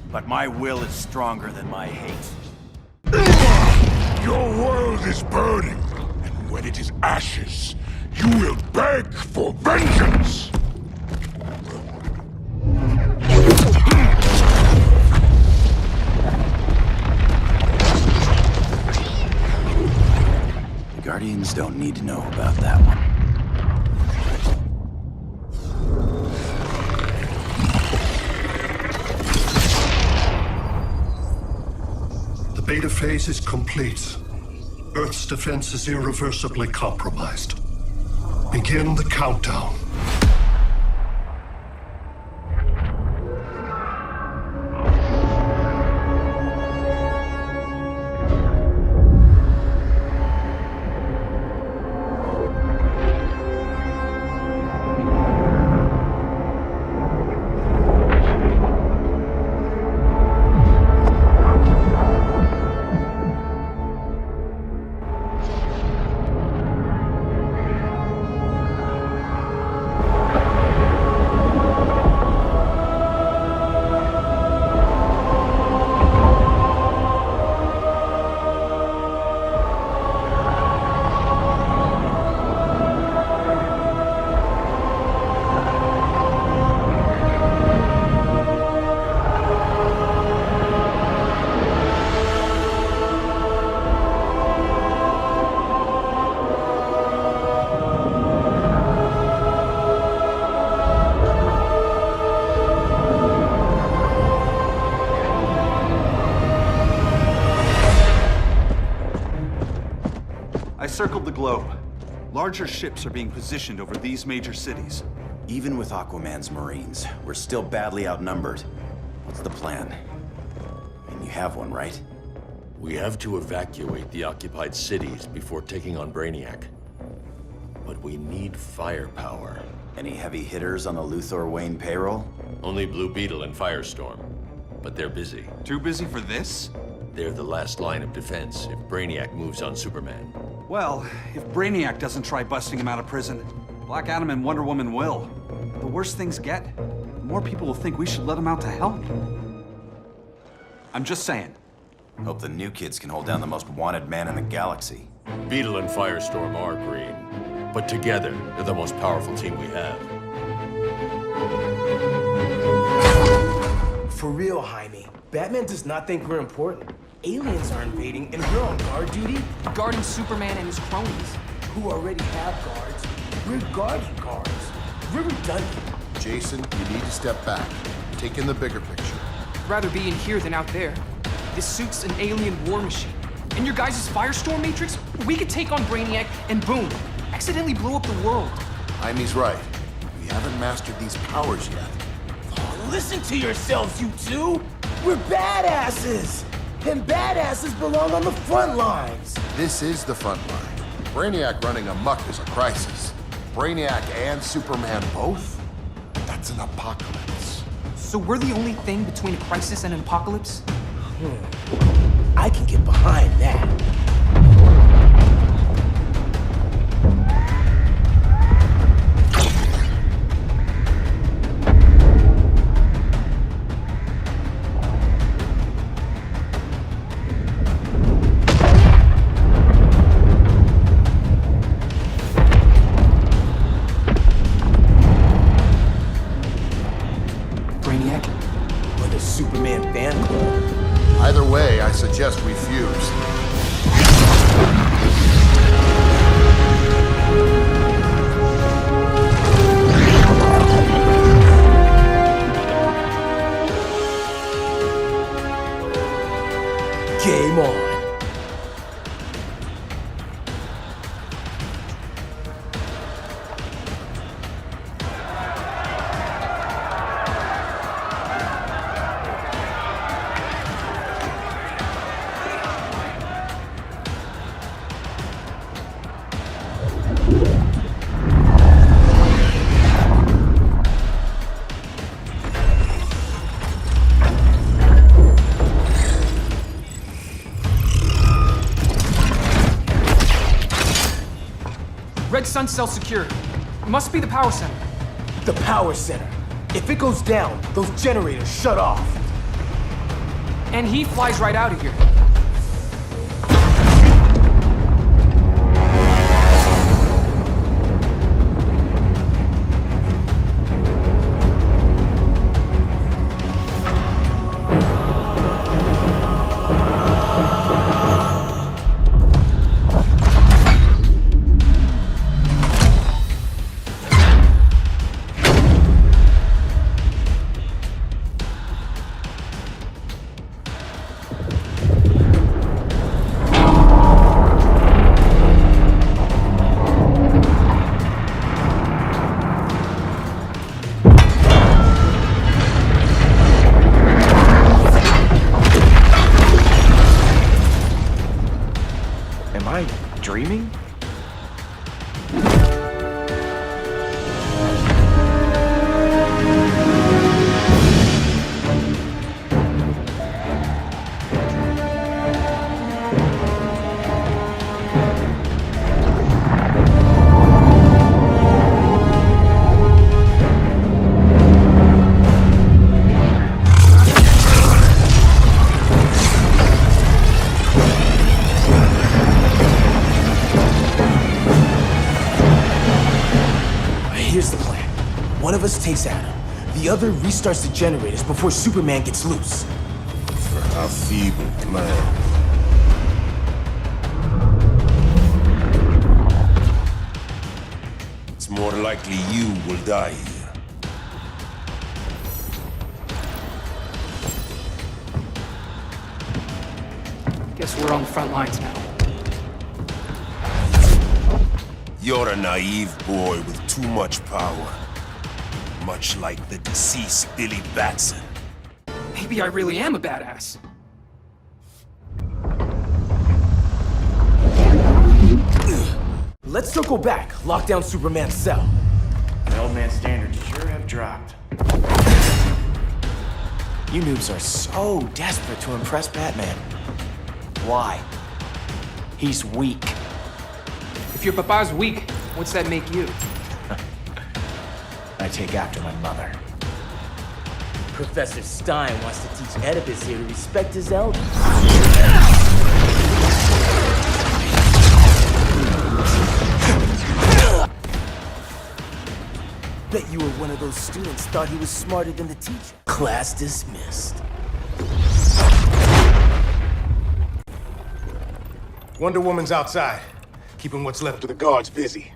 But my will is stronger than my hate. Your world is burning, and when it is ashes, you will beg for vengeance! The Guardians don't need to know about that one. The beta phase is complete. Earth's defense is irreversibly compromised. Begin the countdown. Circled the globe. Larger ships are being positioned over these major cities. Even with Aquaman's Marines, we're still badly outnumbered. What's the plan? And you have one, right? We have to evacuate the occupied cities before taking on Brainiac. But we need firepower. Any heavy hitters on the Luthor Wayne payroll? Only Blue Beetle and Firestorm. But they're busy. Too busy for this? They're the last line of defense if Brainiac moves on Superman. Well, if Brainiac doesn't try busting him out of prison, Black Adam and Wonder Woman will. The worse things get, the more people will think we should let him out to help. I'm just saying. Hope the new kids can hold down the most wanted man in the galaxy. Beetle and Firestorm are green, but together, they're the most powerful team we have. For real, Jaime. Batman does not think we're important. Aliens are invading, and we're on guard duty? Guarding Superman and his cronies. Who already have guards. We're guarding guards. We're redundant. Jason, you need to step back. Take in the bigger picture. I'd rather be in here than out there. This suit's an alien war machine. In your guys' Firestorm Matrix, we could take on Brainiac and boom, accidentally blow up the world. Jaime's right. We haven't mastered these powers yet. Oh, listen to yourselves, you two! We're badasses! And badasses belong on the front lines! This is the front line. Brainiac running amok is a crisis. Brainiac and Superman both? That's an apocalypse. So we're the only thing between a crisis and an apocalypse? I can get behind that. Either way, I suggest we fuse. Red Sun cell secured. Must be the power center. The power center. If it goes down, those generators shut off. And he flies right out of here. Am I dreaming? Here's the plan. One of us takes Adam. The other restarts the generators before Superman gets loose. A feeble plan. It's more likely you will die here. Guess we're on the front lines now. You're a naive boy with too much power. Much like the deceased Billy Batson. Maybe I really am a badass. Let's circle back, lock down Superman's cell. The old man's standards sure have dropped. You noobs are so desperate to impress Batman. Why? He's weak. If your papa's weak, what's that make you? I take after my mother. Professor Stein wants to teach Oedipus here to respect his elders. Bet you were one of those students thought he was smarter than the teacher. Class dismissed. Wonder Woman's outside, keeping what's left of the guards busy.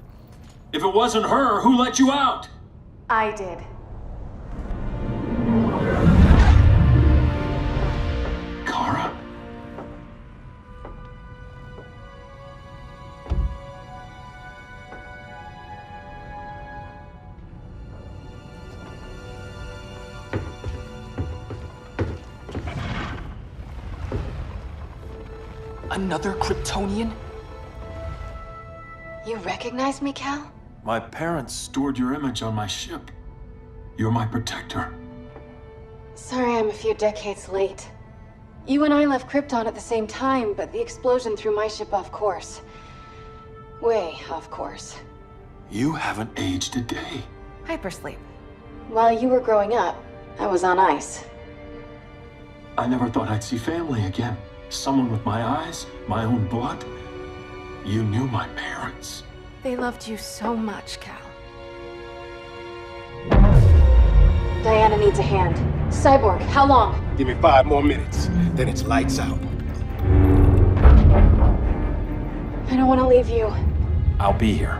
If it wasn't her, who let you out? I did. Kara? Another Kryptonian? You recognize me, Cal? My parents stored your image on my ship. You're my protector. Sorry I'm a few decades late. You and I left Krypton at the same time, but the explosion threw my ship off course. Way off course. You haven't aged a day. Hypersleep. While you were growing up, I was on ice. I never thought I'd see family again. Someone with my eyes, my own blood. You knew my parents. They loved you so much, Cal. Diana needs a hand. Cyborg, how long? Give me 5 more minutes, then it's lights out. I don't want to leave you. I'll be here.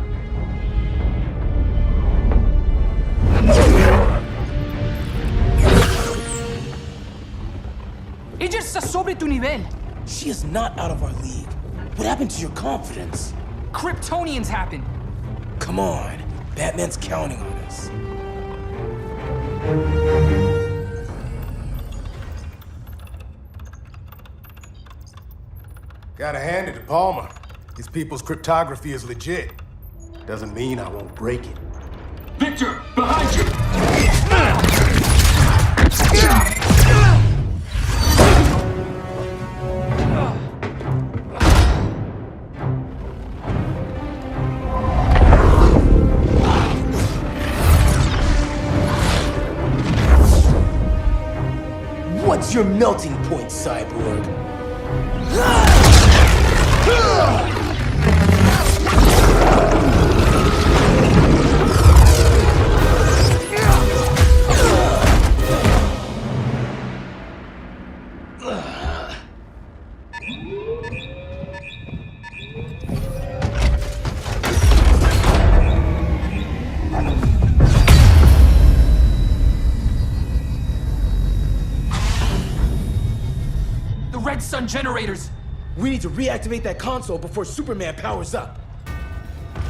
Ella está sobre tu nivel. She is not out of our league. What happened to your confidence? Kryptonians happen. Come on. Batman's counting on us. Gotta hand it to Palmer. His people's cryptography is legit. Doesn't mean I won't break it. Victor, behind you! What's your melting point, Cyborg? Red Sun generators! We need to reactivate that console before Superman powers up.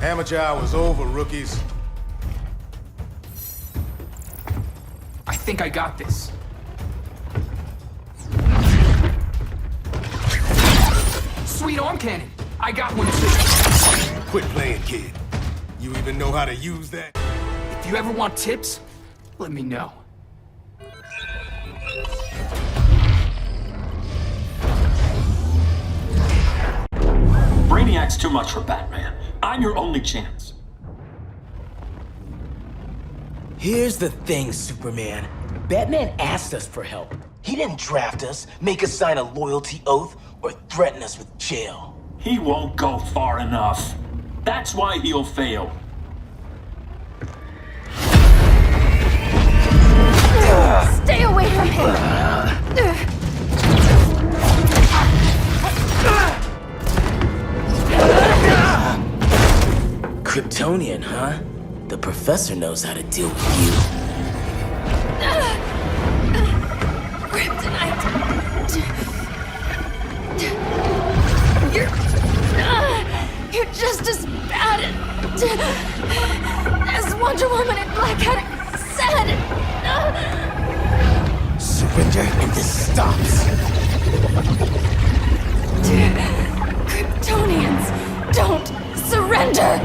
Amateur hour's over, rookies. I think I got this. Sweet arm cannon! I got one too. Quit playing, kid. You even know how to use that? If you ever want tips, let me know. Brainiac's too much for Batman. I'm your only chance. Here's the thing, Superman. Batman asked us for help. He didn't draft us, make us sign a loyalty oath, or threaten us with jail. He won't go far enough. That's why he'll fail. Stay away from him! Kryptonian, huh? The professor knows how to deal with you. Kryptonite! You're just as bad as Wonder Woman and Black Cat said! Surrender and this stops! Kryptonians, don't surrender!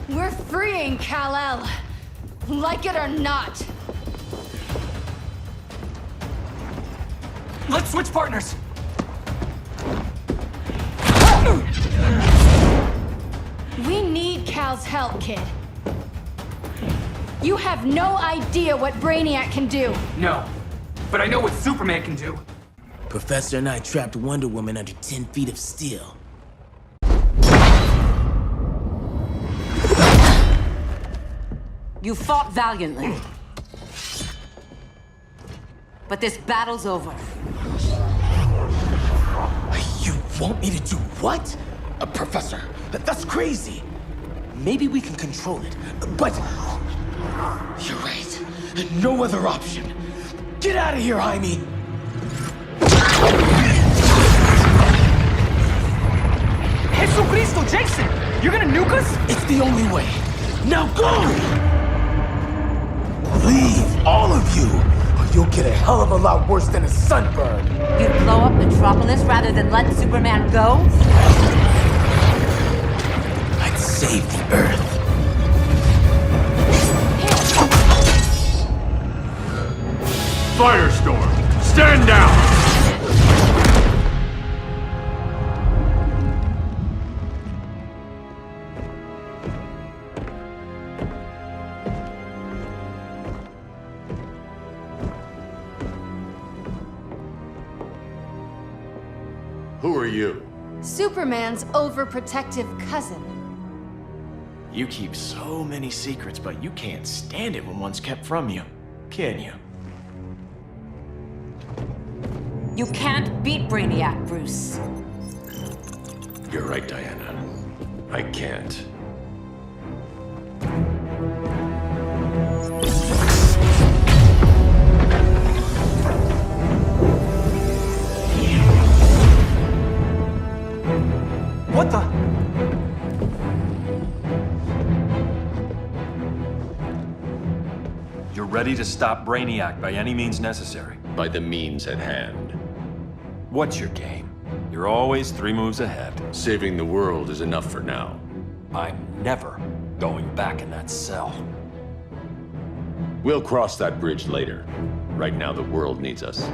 We're freeing Kal-El, like it or not. Let's switch partners! We need Cal's help, kid. You have no idea what Brainiac can do. No, but I know what Superman can do. Professor and I trapped Wonder Woman under 10 feet of steel. You fought valiantly. But this battle's over. You want me to do what? Professor, that's crazy. Maybe we can control it, but... You're right. No other option. Get out of here, Jaime! Jesucristo, Jason! You're gonna nuke us? It's the only way. Now go! Leave, all of you, or you'll get a hell of a lot worse than a sunburn. You'd blow up Metropolis rather than let Superman go? I'd save the Earth. Firestorm, stand down! Who are you? Superman's overprotective cousin. You keep so many secrets, but you can't stand it when one's kept from you, can you? You can't beat Brainiac, Bruce. You're right, Diana. I can't. What the? You're ready to stop Brainiac by any means necessary. By the means at hand. What's your game? You're always 3 moves ahead. Saving the world is enough for now. I'm never going back in that cell. We'll cross that bridge later. Right now, the world needs us.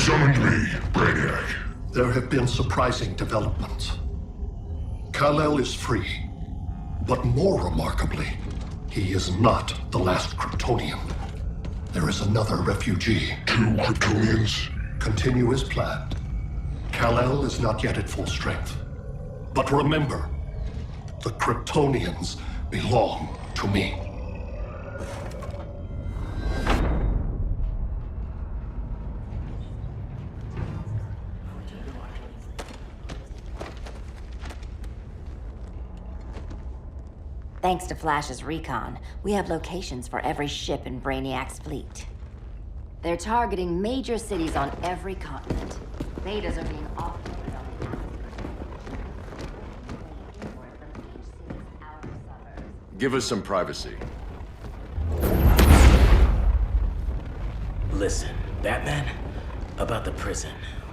summoned me, Brainiac. There have been surprising developments. Kal-El is free, but more remarkably, he is not the last Kryptonian. There is another refugee. 2 Kryptonians? Continue as planned. Kal-El is not yet at full strength. But remember, the Kryptonians belong to me. Thanks to Flash's recon, we have locations for every ship in Brainiac's fleet. They're targeting major cities on every continent. Betas are being offloaded on the outskirts. Give us some privacy. Listen, Batman, about the prison,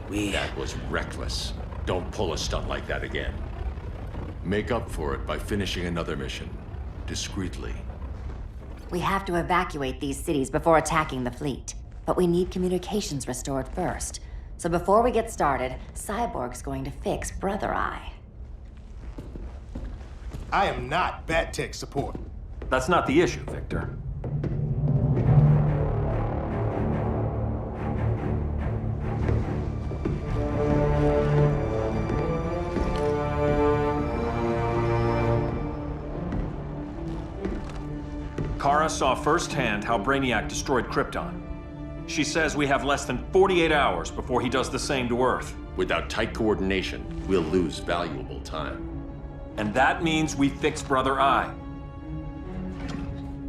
That was reckless. Don't pull a stunt like that again. Make up for it by finishing another mission. Discreetly. We have to evacuate these cities before attacking the fleet. But we need communications restored first. So before we get started, Cyborg's going to fix Brother Eye. I am not Bat Tech support. That's not the issue, Victor. Kara saw firsthand how Brainiac destroyed Krypton. She says we have less than 48 hours before he does the same to Earth. Without tight coordination, we'll lose valuable time. And that means we fix Brother Eye.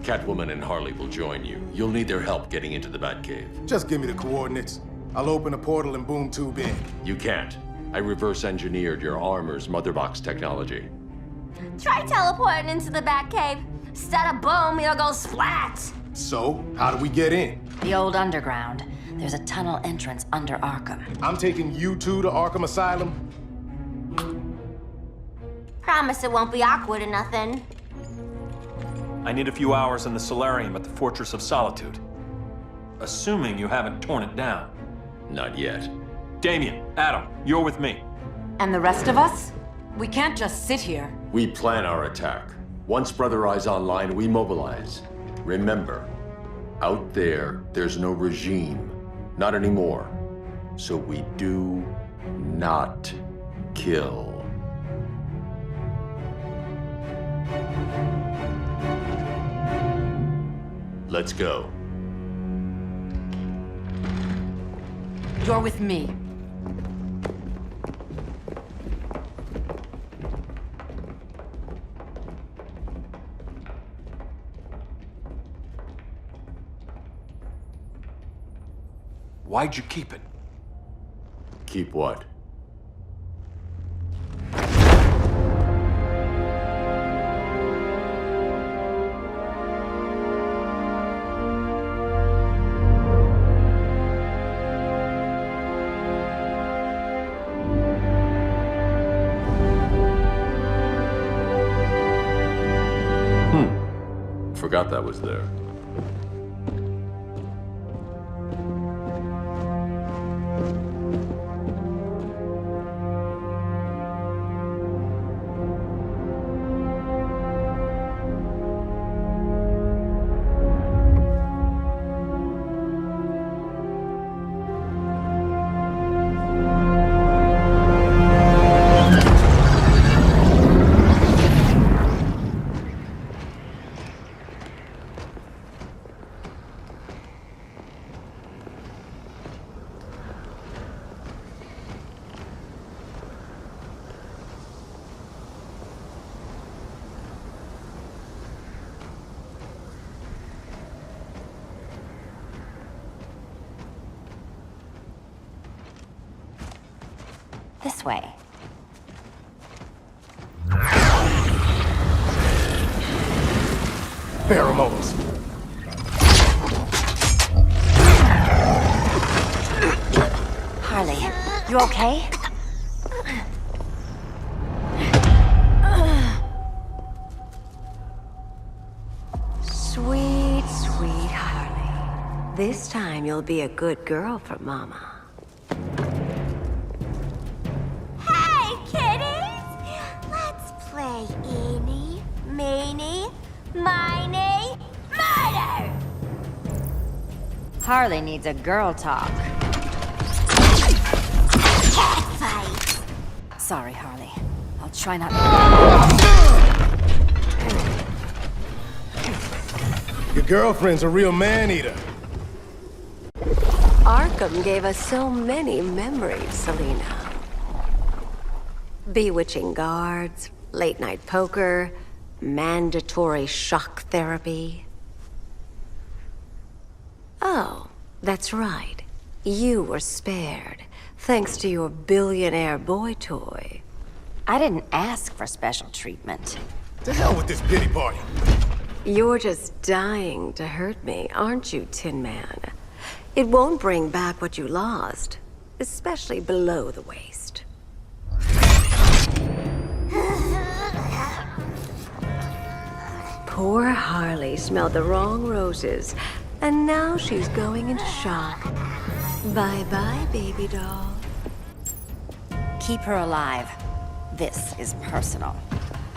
Catwoman and Harley will join you. You'll need their help getting into the Batcave. Just give me the coordinates. I'll open a portal and boom tube in. You can't. I reverse engineered your armor's motherbox technology. Try teleporting into the Batcave. Instead of boom, you'll go splat. So, how do we get in? The old underground. There's a tunnel entrance under Arkham. I'm taking you two to Arkham Asylum. Promise it won't be awkward or nothing. I need a few hours in the solarium at the Fortress of Solitude. Assuming you haven't torn it down. Not yet. Damien, Adam, you're with me. And the rest of us? We can't just sit here. We plan our attack. Once Brother Eye's online, we mobilize. Remember, out there, there's no regime. Not anymore. So we do not kill. Let's go. You're with me. Why'd you keep it? Keep what? Forgot that was there. This way. Pheromones. Harley, you okay? Sweet, sweet Harley. This time you'll be a good girl for Mama. Harley needs a girl talk. Fight. Sorry, Harley. I'll try not. Your girlfriend's a real man-eater. Arkham gave us so many memories, Selina. Bewitching guards, late-night poker, mandatory shock therapy. Oh, that's right. You were spared, thanks to your billionaire boy toy. I didn't ask for special treatment. To hell with this pity party. You're just dying to hurt me, aren't you, Tin Man? It won't bring back what you lost, especially below the waist. Poor Harley smelled the wrong roses, and now she's going into shock. Bye-bye, baby doll. Keep her alive. This is personal.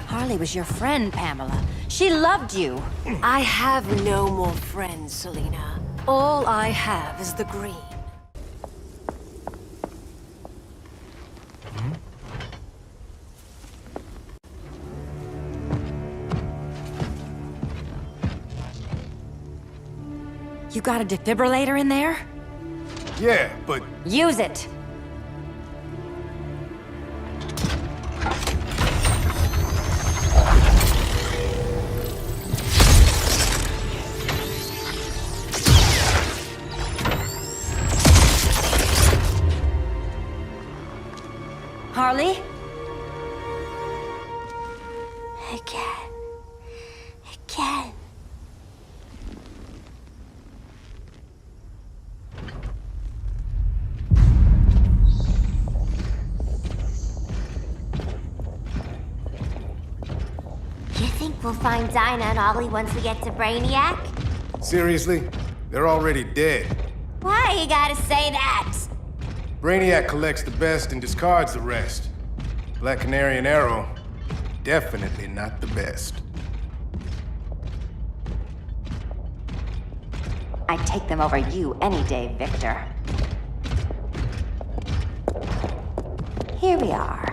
Harley was your friend, Pamela. She loved you. I have no more friends, Selina. All I have is the green. You got a defibrillator in there? Yeah, but... Use it! Harley? Again. You think we'll find Dinah and Ollie once we get to Brainiac? Seriously? They're already dead. Why you gotta say that? Brainiac collects the best and discards the rest. Black Canary and Arrow, definitely not the best. I'd take them over you any day, Victor. Here we are.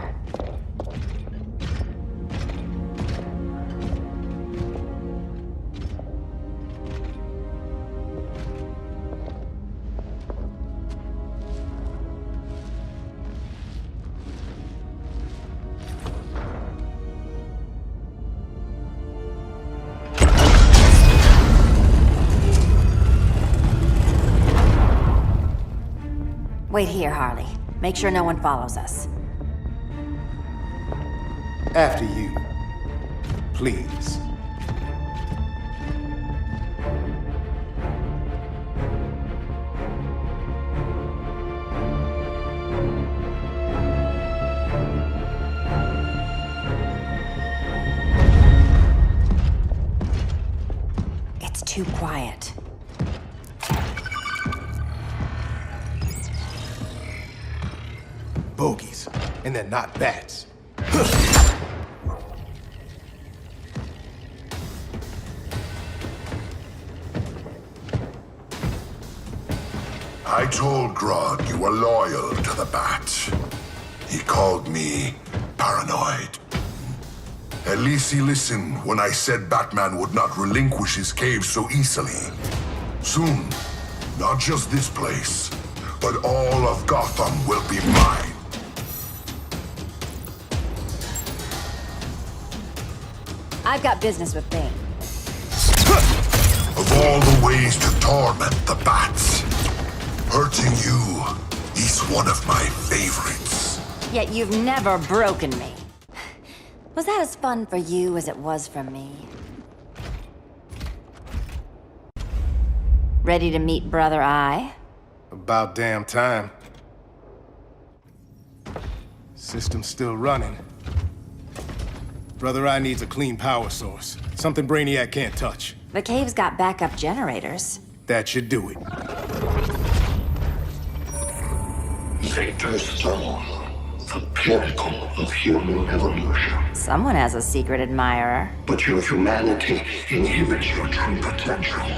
Wait here, Harley. Make sure no one follows us. After you. Please. It's too quiet. Bogies. And they're not bats. I told Grodd you were loyal to the Bat. He called me paranoid. At least he listened when I said Batman would not relinquish his cave so easily. Soon, not just this place, but all of Gotham will be mine. I've got business with Bane. Of all the ways to torment the Bats, hurting you is one of my favorites. Yet you've never broken me. Was that as fun for you as it was for me? Ready to meet Brother Eye? About damn time. System's still running. Brother Eye needs a clean power source. Something Brainiac can't touch. The cave's got backup generators. That should do it. Victor Stone, the pinnacle of human evolution. Someone has a secret admirer. But your humanity inhibits your true potential.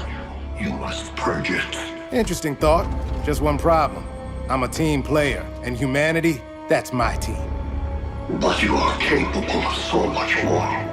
You must purge it Interesting thought. Just one problem. I'm a team player, and humanity, that's my team. But you are capable of so much more.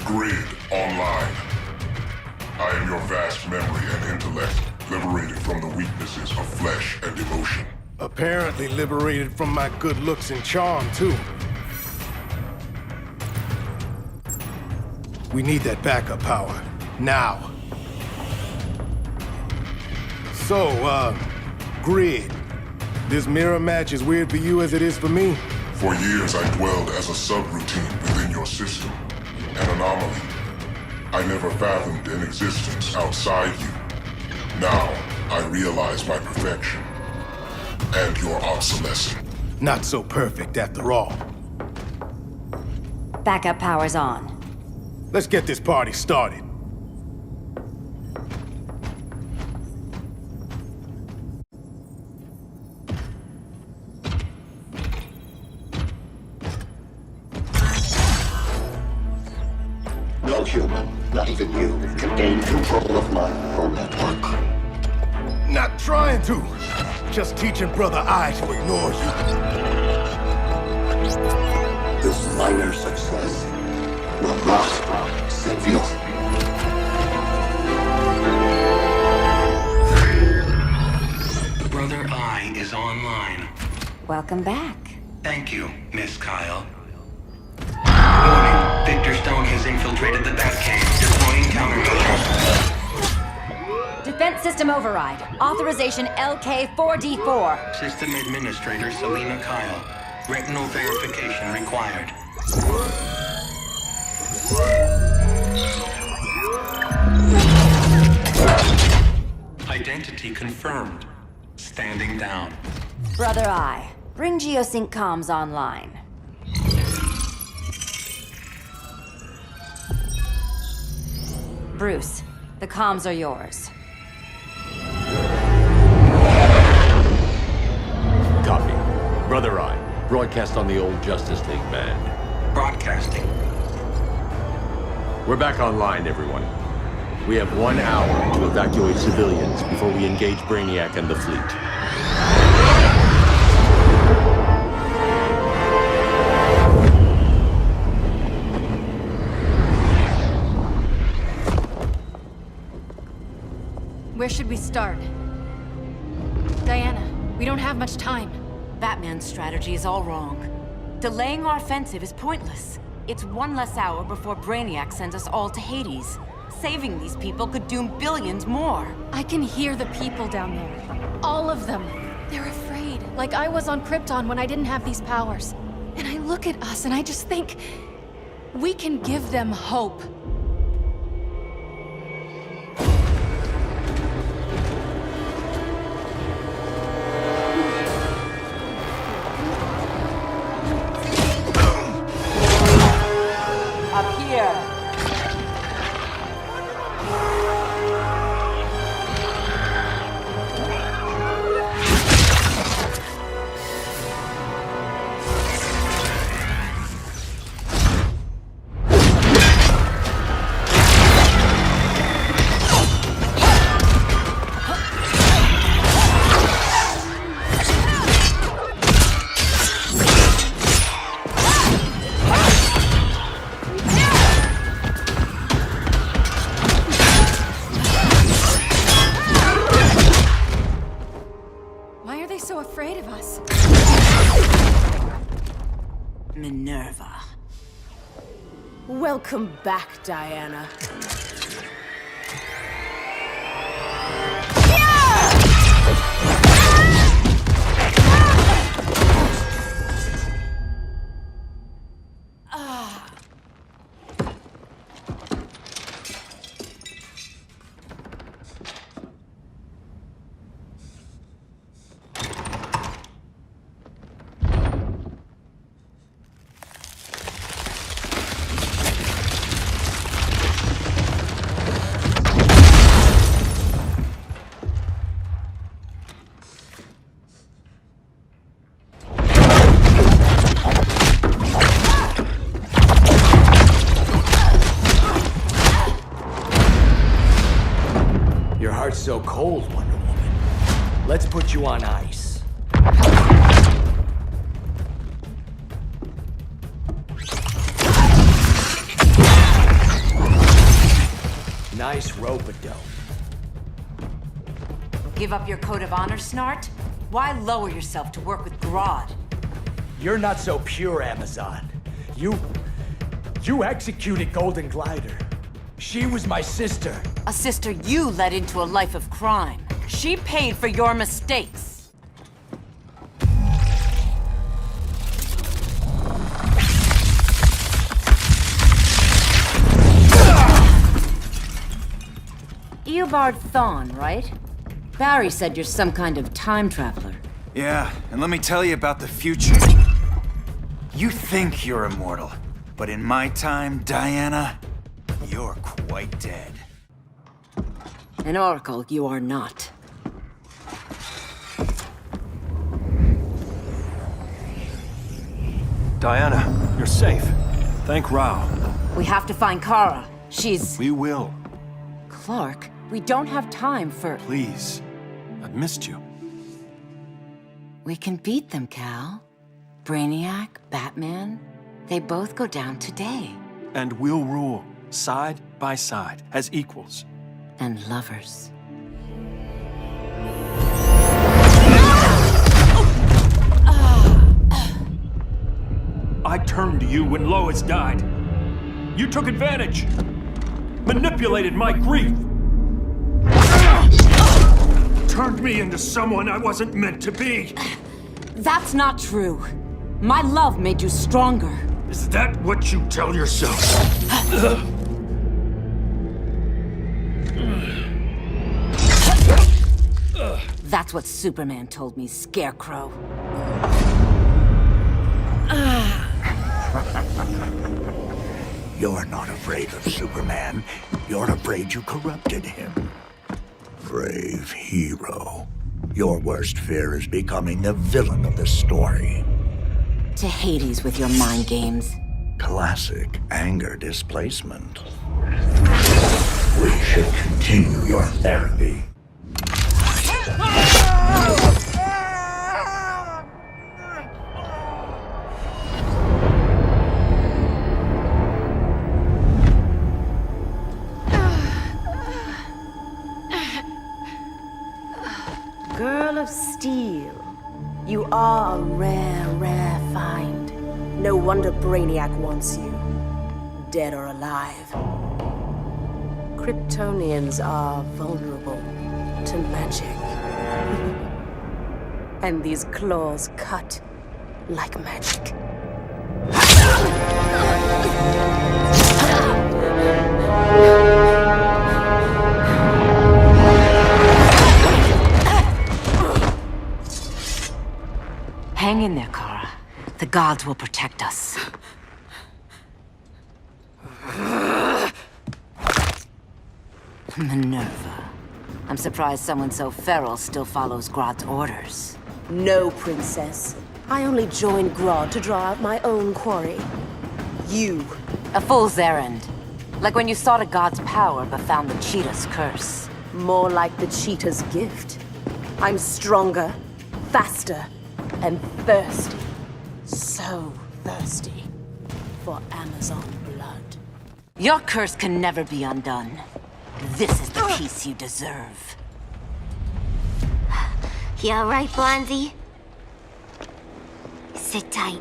Grid online. I am your vast memory and intellect, liberated from the weaknesses of flesh and emotion. Apparently liberated from my good looks and charm, too. We need that backup power. Now. So, Grid. This mirror match is weird for you as it is for me? For years I dwelled as a subroutine within your system. An anomaly. I never fathomed an existence outside you. Now, I realize my perfection. And your obsolescence. Not so perfect after all. Backup power's on. Let's get this party started. No human, not even you, can gain control of my neural network. Not trying to. Just teaching Brother I to ignore you. This minor success will not save you. Brother I is online. Welcome back. Thank you, Miss Kyle. Warning, Victor Stone has infiltrated the Batcave, deploying countermeasures. Defense system override. Authorization LK4D4. System Administrator Selena Kyle. Retinal verification required. Identity confirmed. Standing down. Brother I, bring Geosync comms online. Bruce, the comms are yours. Copy. Brother I, broadcast on the old Justice League band. Broadcasting. We're back online, everyone. We have 1 hour to evacuate civilians before we engage Brainiac and the fleet. Where should we start? Diana, we don't have much time. Batman's strategy is all wrong. Delaying our offensive is pointless. It's one less hour before Brainiac sends us all to Hades. Saving these people could doom billions more. I can hear the people down there. All of them. They're afraid, like I was on Krypton when I didn't have these powers. And I look at us and I just think, we can give them hope. Up here. Why are they so afraid of us? Minerva. Welcome back, Diana. heart so cold, Wonder Woman? Let's put you on ice. Nice rope-a-dope. Give up your code of honor, Snart? Why lower yourself to work with Grodd? You're not so pure, Amazon. You executed Golden Glider. She was my sister. A sister you led into a life of crime. She paid for your mistakes. Eobard Thawne, right? Barry said you're some kind of time traveler. Yeah, and let me tell you about the future. You think you're immortal, but in my time, Diana, you're quite dead. An oracle, you are not. Diana, you're safe. Thank Rao. We have to find Kara. She's... We will. Clark, we don't have time for... Please. I've missed you. We can beat them, Cal. Brainiac, Batman, they both go down today. And we'll rule, side by side, as equals. And lovers. I turned to you when Lois died. You took advantage. Manipulated my grief. Turned me into someone I wasn't meant to be. That's not true. My love made you stronger. Is that what you tell yourself? That's what Superman told me, Scarecrow. You're not afraid of Superman. You're afraid you corrupted him. Brave hero. Your worst fear is becoming the villain of the story. To Hades with your mind games. Classic anger displacement. We should continue your therapy. Girl of Steel, you are a rare, rare find. No wonder Brainiac wants you, dead or alive. Kryptonians are vulnerable to magic. And these claws cut like magic. Hang in there, Kara. The gods will protect us. Minerva. I'm surprised someone so feral still follows Grodd's orders. No, princess. I only joined Grodd to draw out my own quarry. You. A fool's errand. Like when you sought a god's power but found the cheetah's curse. More like the cheetah's gift. I'm stronger, faster, and thirsty. So thirsty for Amazon blood. Your curse can never be undone. This is the peace you deserve. You alright, Blondie? Sit tight.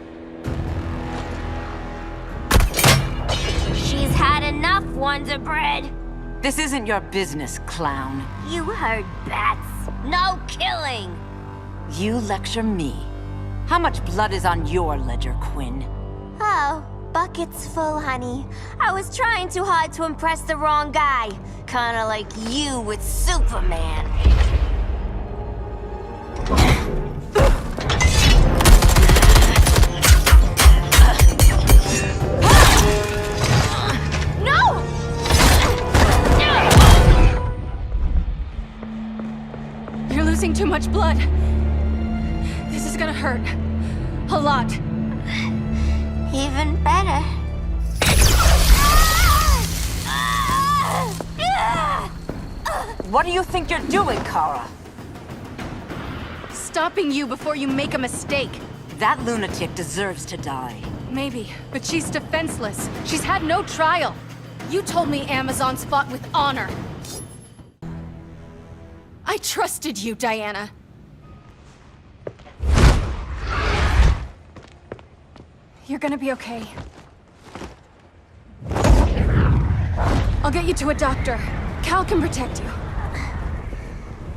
She's had enough, Wonder Bread. This isn't your business, clown. You heard bats. No killing. You lecture me. How much blood is on your ledger, Quinn? Oh, bucket's full, honey. I was trying too hard to impress the wrong guy. Kinda like you with Superman. No! You're losing too much blood. This is gonna hurt. A lot. Even better. What do you think you're doing, Kara? Stopping you before you make a mistake. That lunatic deserves to die. Maybe, but she's defenseless. She's had no trial. You told me Amazons fought with honor. I trusted you, Diana. You're gonna be okay. I'll get you to a doctor. Cal can protect you.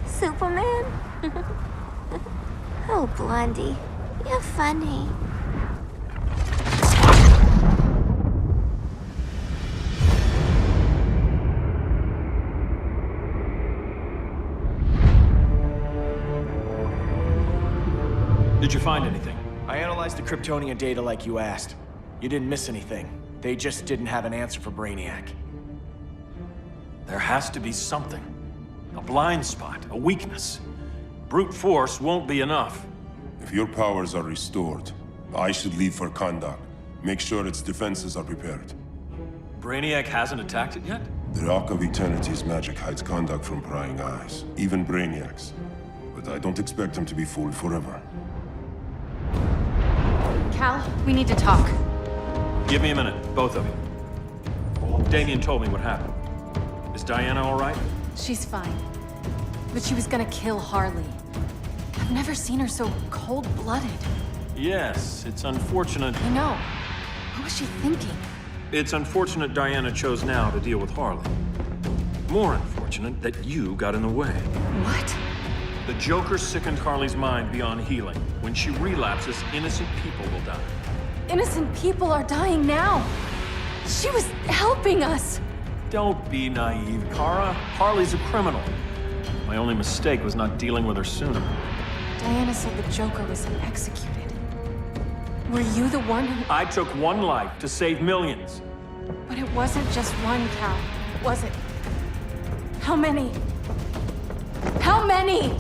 Superman? Oh, Blondie, you're funny. Did you find anything? I analyzed the Kryptonian data like you asked. You didn't miss anything. They just didn't have an answer for Brainiac. There has to be something. A blind spot, a weakness. Brute force won't be enough. If your powers are restored, I should leave for Kahndaq. Make sure its defenses are prepared. Brainiac hasn't attacked it yet? The Rock of Eternity's magic hides Kahndaq from prying eyes, even Brainiac's. But I don't expect him to be fooled forever. Cal, we need to talk. Give me a minute, both of you. Damien told me what happened. Is Diana all right? She's fine. But she was gonna kill Harley. I've never seen her so cold-blooded. Yes, it's unfortunate. I know. What was she thinking? It's unfortunate Diana chose now to deal with Harley. More unfortunate that you got in the way. What? The Joker sickened Harley's mind beyond healing. When she relapses, innocent people will die. Innocent people are dying now. She was helping us. Don't be naive, Kara. Harley's a criminal. My only mistake was not dealing with her sooner. Diana said the Joker was executed. Were you the one who... I took one life to save millions. But it wasn't just one, Cal, was it? How many? How many?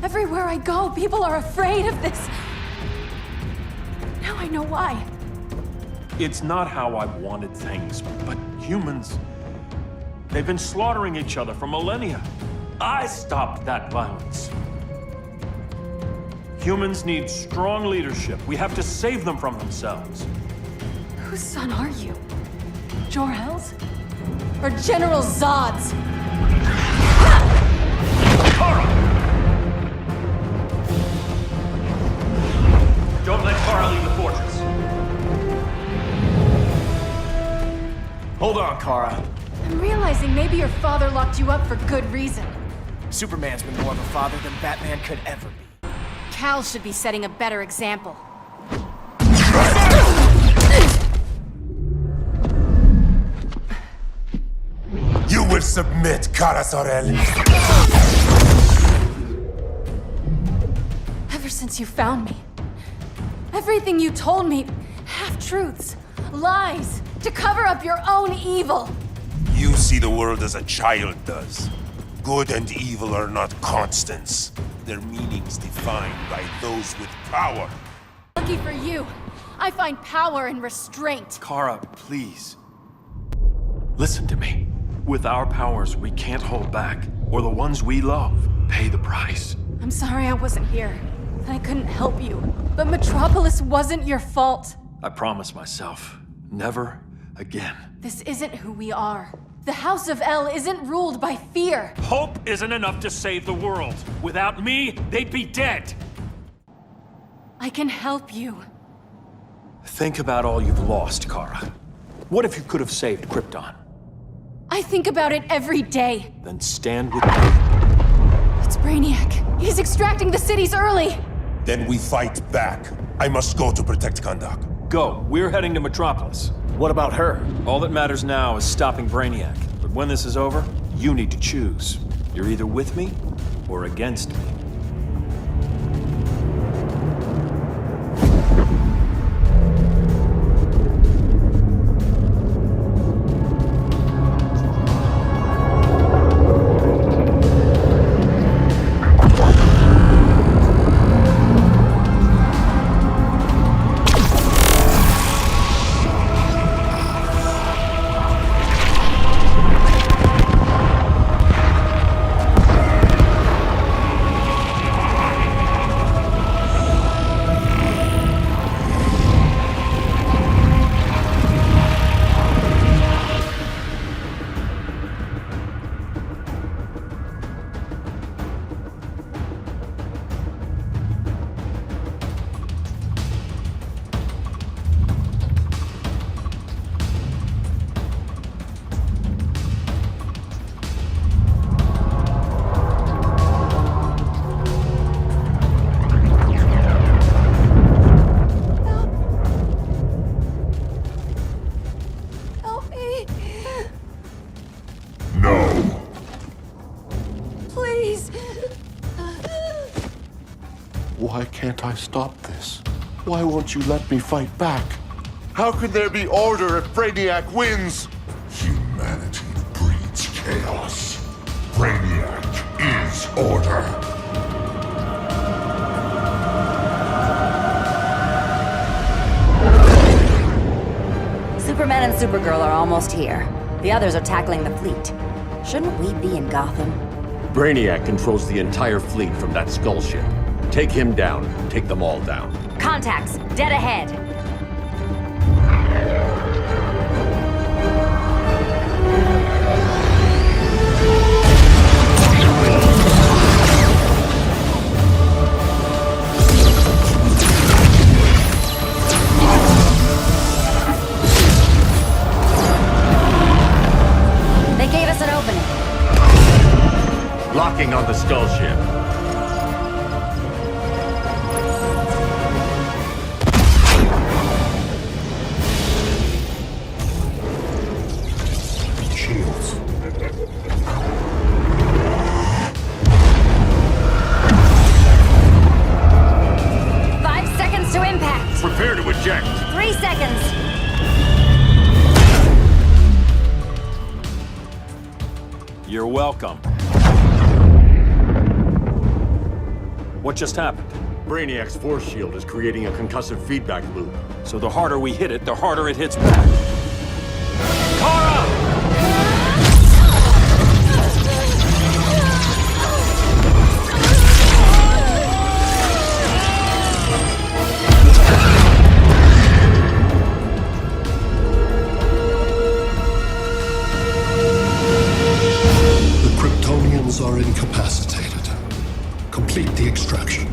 Everywhere I go, people are afraid of this. Now I know why. It's not how I wanted things, but humans... They've been slaughtering each other for millennia. I stopped that violence. Humans need strong leadership. We have to save them from themselves. Whose son are you? Jor-El's? Or General Zod's? Kara! Don't let Kara leave the fortress. Hold on, Kara. I'm realizing maybe your father locked you up for good reason. Superman's been more of a father than Batman could ever be. Cal should be setting a better example. You will submit, Kara Zor-El. Ever since you found me, everything you told me, half-truths, lies, to cover up your own evil. You see the world as a child does. Good and evil are not constants. Their meanings defined by those with power. Lucky for you, I find power in restraint. Kara, please. Listen to me. With our powers, we can't hold back, or the ones we love pay the price. I'm sorry I wasn't here, and I couldn't help you. But Metropolis wasn't your fault. I promise myself, never again. This isn't who we are. The House of El isn't ruled by fear. Hope isn't enough to save the world. Without me, they'd be dead. I can help you. Think about all you've lost, Kara. What if you could have saved Krypton? I think about it every day. Then stand with me. It's Brainiac. He's extracting the cities early. Then we fight back. I must go to protect Kahndaq. Go. We're heading to Metropolis. What about her? All that matters now is stopping Brainiac. But when this is over, you need to choose. You're either with me or against me. Why can't I stop this? Why won't you let me fight back? How can there be order if Brainiac wins? Humanity breeds chaos. Brainiac is order. Superman and Supergirl are almost here. The others are tackling the fleet. Shouldn't we be in Gotham? Brainiac controls the entire fleet from that skull ship. Take him down. Take them all down. Contacts, dead ahead. They gave us an opening. Locking on the skull ship. Shields. Five seconds to impact. Prepare to eject. 3 seconds. You're welcome. What just happened? Brainiac's force shield is creating a concussive feedback loop. So the harder we hit it, the harder it hits back. Kara! The Kryptonians are incapacitated. Complete the extraction.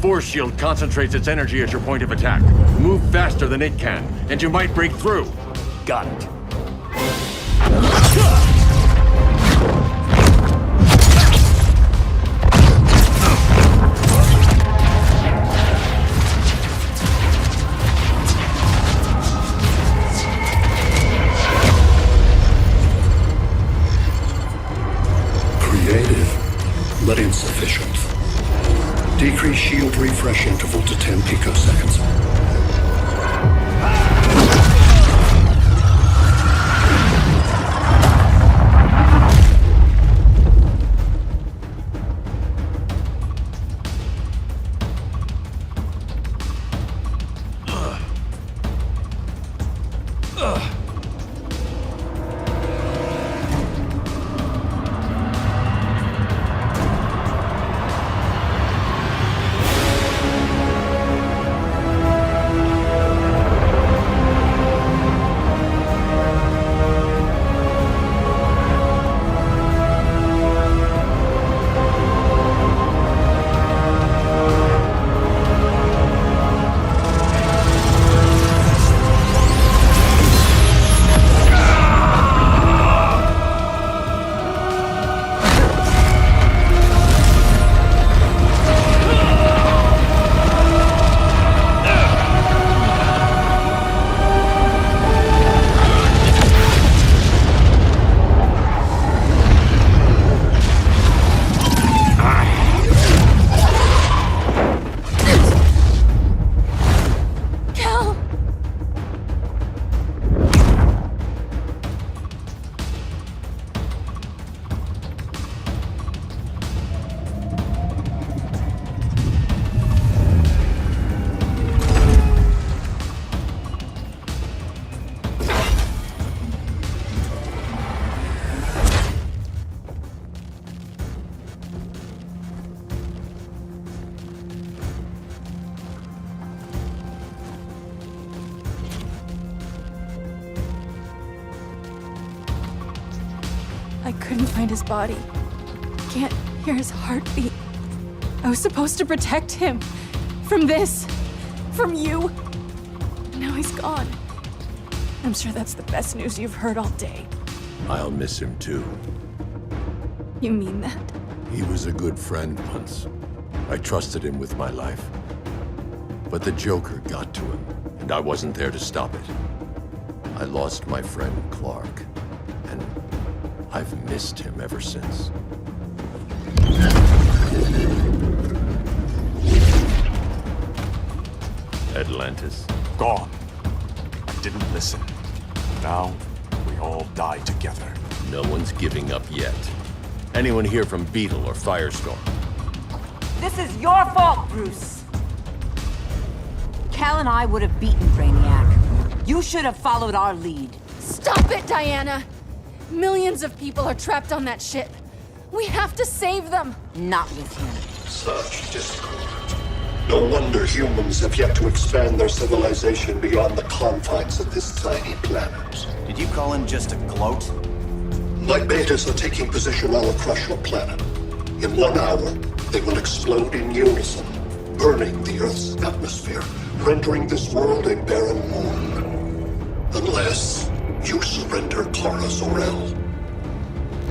Force shield concentrates its energy at your point of attack. Move faster than it can, and you might break through. Got it. Creative, but insufficient. Decrease shield refresh interval to 10 picoseconds. couldn't find his body. Can't hear his heartbeat. I was supposed to protect him. From this. From you. Now he's gone. I'm sure that's the best news you've heard all day. I'll miss him too. You mean that? He was a good friend once. I trusted him with my life. But the Joker got to him, and I wasn't there to stop it. I lost my friend Clark, and I've missed him ever since. Atlantis. Gone. I didn't listen. Now, we all die together. No one's giving up yet. Anyone here from Beetle or Firestorm? This is your fault, Bruce. Cal and I would have beaten Brainiac. You should have followed our lead. Stop it, Diana! Millions of people are trapped on that ship. We have to save them! Not with him. Such discord. No wonder humans have yet to expand their civilization beyond the confines of this tiny planet. Did you call him just a gloat? My betas are taking position all across your planet. In 1 hour, they will explode in unison, burning the Earth's atmosphere, rendering this world a barren moon. Unless you surrender Kara Zor-El.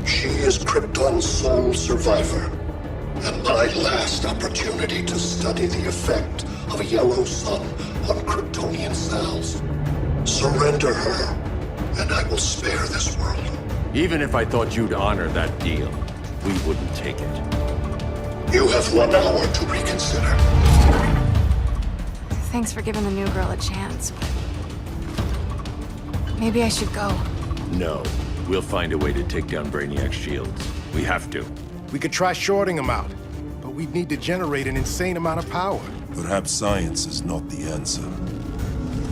She is Krypton's sole survivor, and my last opportunity to study the effect of a yellow sun on Kryptonian cells. Surrender her, and I will spare this world. Even if I thought you'd honor that deal, we wouldn't take it. You have 1 hour to reconsider. Thanks for giving the new girl a chance, but... maybe I should go. No. We'll find a way to take down Brainiac's shields. We have to. We could try shorting him out, but we'd need to generate an insane amount of power. Perhaps science is not the answer.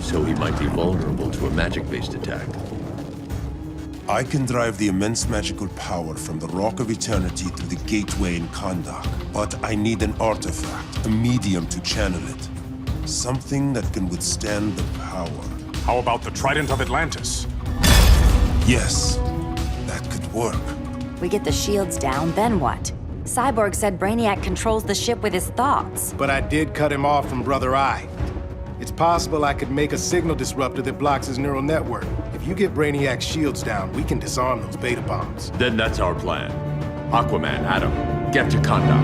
So he might be vulnerable to a magic-based attack. I can drive the immense magical power from the Rock of Eternity through the gateway in Kahndaq, but I need an artifact, a medium to channel it. Something that can withstand the power. How about the Trident of Atlantis? Yes, that could work. We get the shields down, then what? Cyborg said Brainiac controls the ship with his thoughts. But I did cut him off from Brother Eye. It's possible I could make a signal disruptor that blocks his neural network. If you get Brainiac's shields down, we can disarm those beta bombs. Then that's our plan. Aquaman, Adam, get to Kahndaq.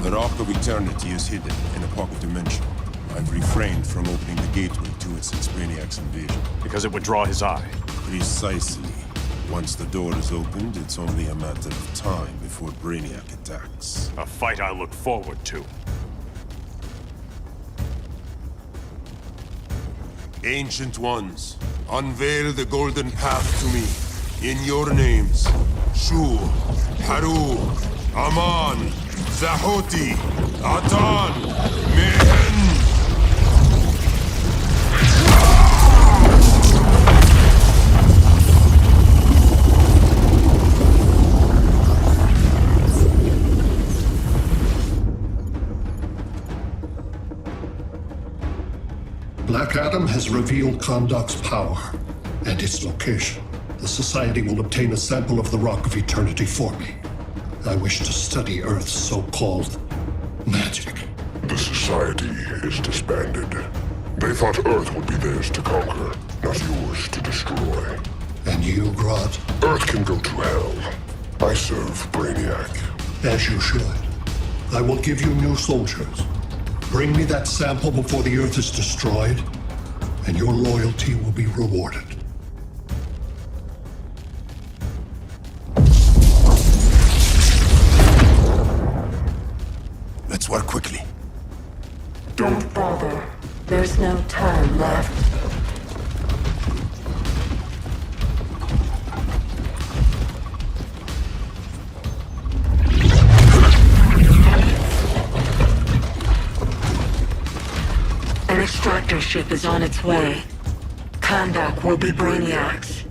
The Rock of Eternity is hidden in a pocket dimension. I've refrained from opening the gateway to it since Brainiac's invasion. Because it would draw his eye. Precisely. Once the door is opened, it's only a matter of time before Brainiac attacks. A fight I look forward to. Ancient Ones, unveil the golden path to me. In your names, Shu, Haru, Aman, Zahoti, Atan, Mehen! Black Adam has revealed Kahndaq's power and its location. The Society will obtain a sample of the Rock of Eternity for me. I wish to study Earth's so-called magic. The Society is disbanded. They thought Earth would be theirs to conquer, not yours to destroy. And you, Grodd? Earth can go to hell. I serve Brainiac. As you should. I will give you new soldiers. Bring me that sample before the Earth is destroyed, and your loyalty will be rewarded. Let's work quickly. Don't bother. There's no time left. An extractor ship is on its way. Kahndaq will be Brainiac's.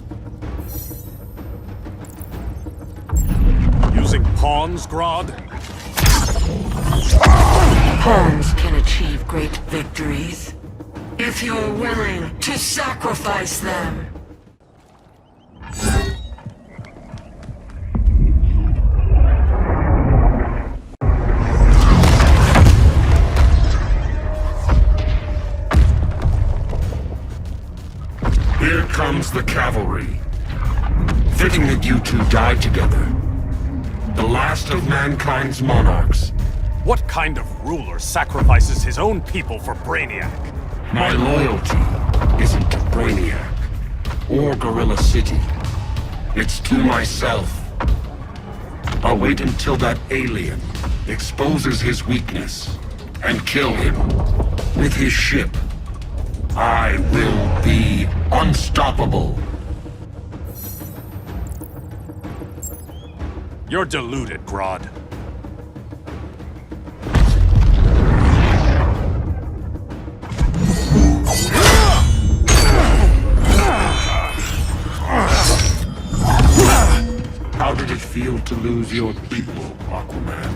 Using pawns, Grodd? Pawns can achieve great victories. If you're willing to sacrifice them. Here comes the cavalry. Fitting that you two died together. The last of mankind's monarchs. What kind of ruler sacrifices his own people for Brainiac? My loyalty isn't to Brainiac or Gorilla City. It's to myself. I'll wait until that alien exposes his weakness and kill him with his ship. I will be unstoppable. You're deluded, Grodd. How did it feel to lose your people, Aquaman?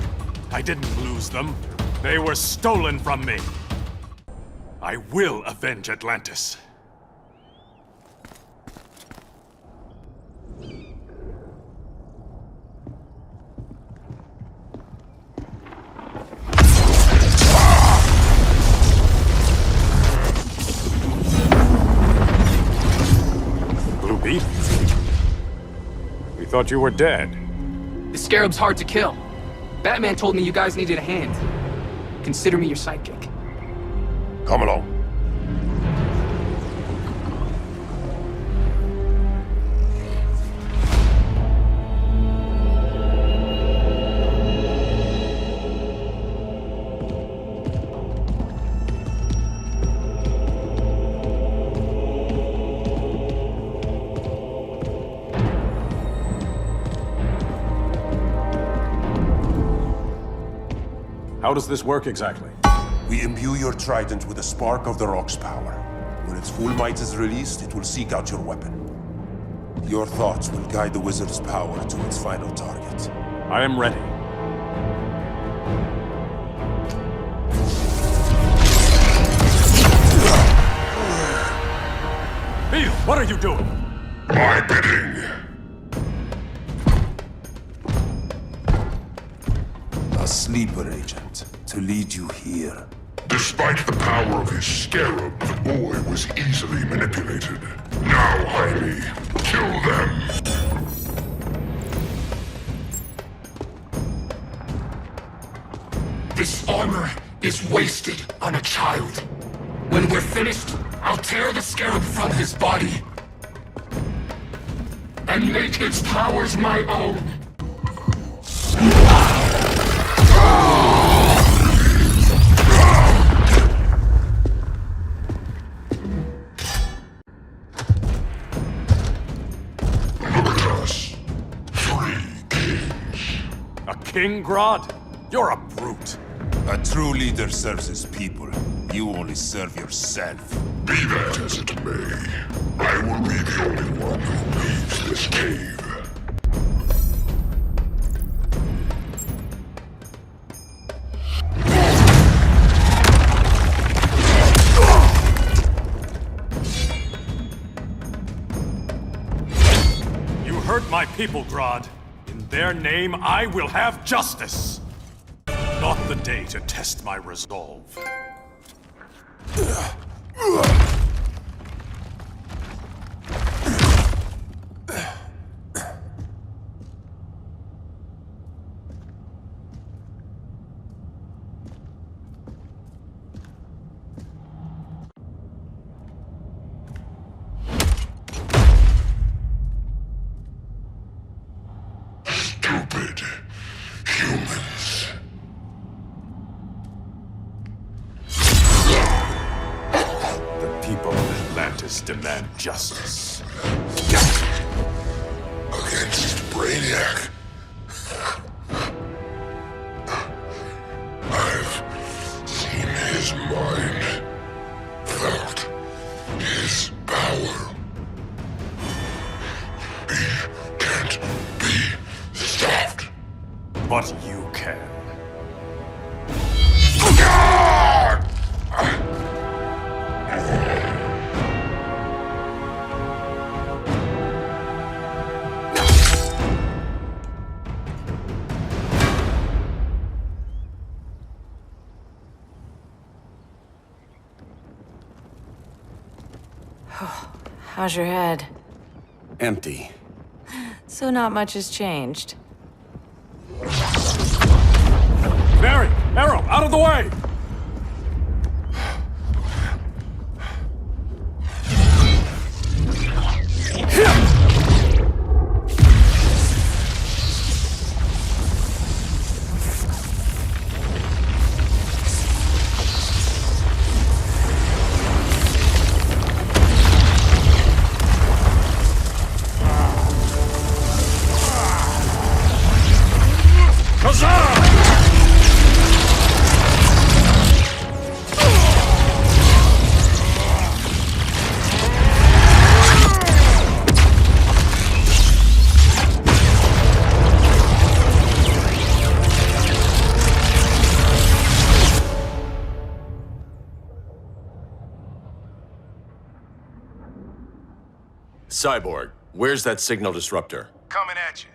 I didn't lose them. They were stolen from me. I will avenge Atlantis. Blue Beetle? We thought you were dead. The Scarab's hard to kill. Batman told me you guys needed a hand. Consider me your sidekick. Come along. How does this work exactly? We imbue your trident with a spark of the rock's power. When its full might is released, it will seek out your weapon. Your thoughts will guide the wizard's power to its final target. I am ready. Beetle, what are you doing? My bidding. A sleeper agent to lead you here. Despite the power of his scarab, the boy was easily manipulated. Now, Jaime, kill them! This armor is wasted on a child. When we're finished, I'll tear the scarab from his body and make its powers my own. King Grodd? You're a brute. A true leader serves his people. You only serve yourself. Be that as it may, I will be the only one who leaves this cave. You hurt my people, Grodd. In their name, I will have justice! Not the day to test my resolve. Stupid humans. The people of Atlantis demand justice. Against Brainiac. I've seen his mind, felt his power. He can't be stopped. But you can. God! How's your head? Empty. So not much has changed. Barry! Arrow! Out of the way! Cyborg, where's that signal disruptor? Coming at you.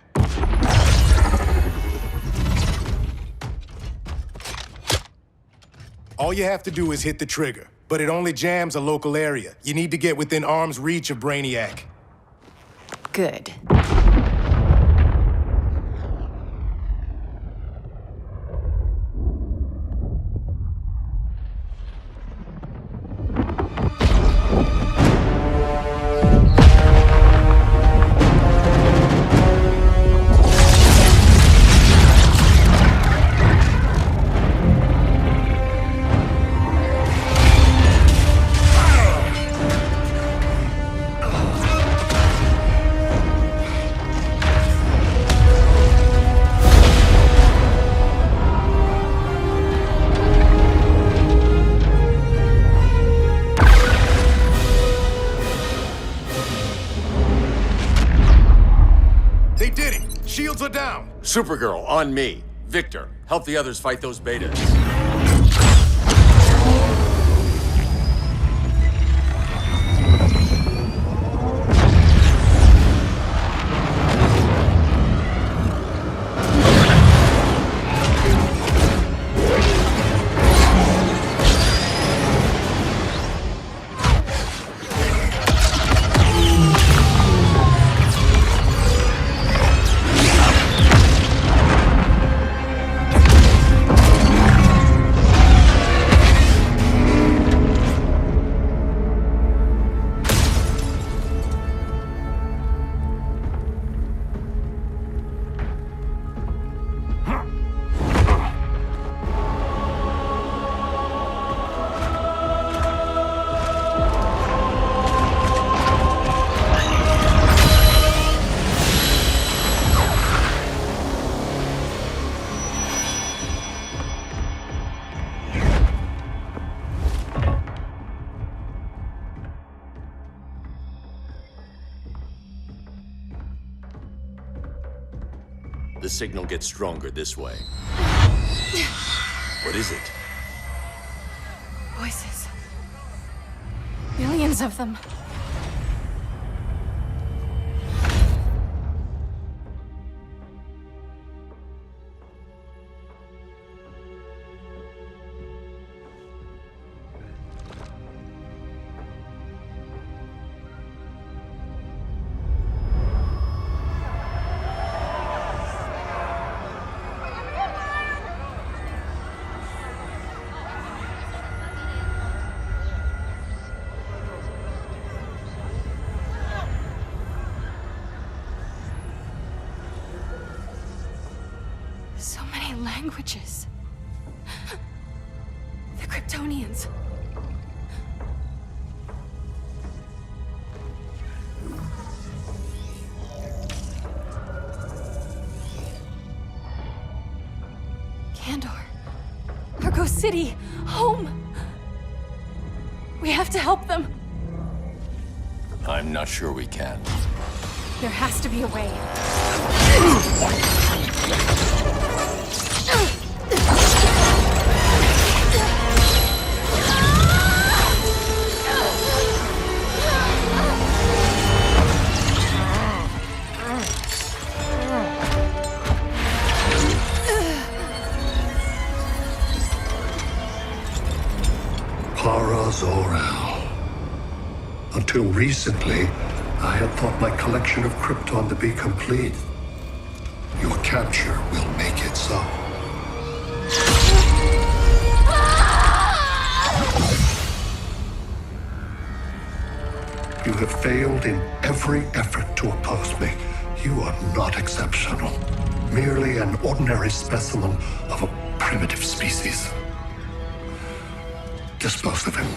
All you have to do is hit the trigger, but it only jams a local area. You need to get within arm's reach of Brainiac. Good. They did it! Shields are down! Supergirl, on me. Victor, help the others fight those betas. The signal gets stronger this way. What is it? Voices. Millions of them. So many languages. The Kryptonians. Kandor. Argo City. Home. We have to help them. I'm not sure we can. There has to be a way. Para Zor-El. Until Until recently, I had thought my collection of Krypton to be complete. Your capture will make it so. You have failed in every effort to oppose me. You are not exceptional. Merely an ordinary specimen of a primitive species. Dispose of him.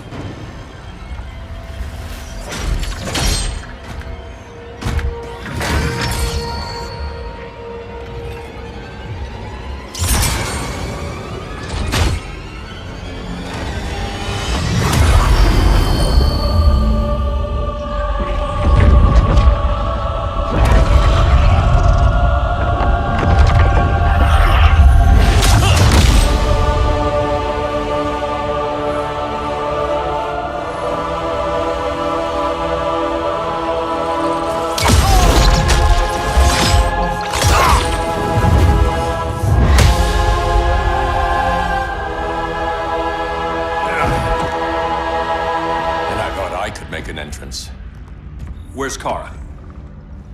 Where's Kara?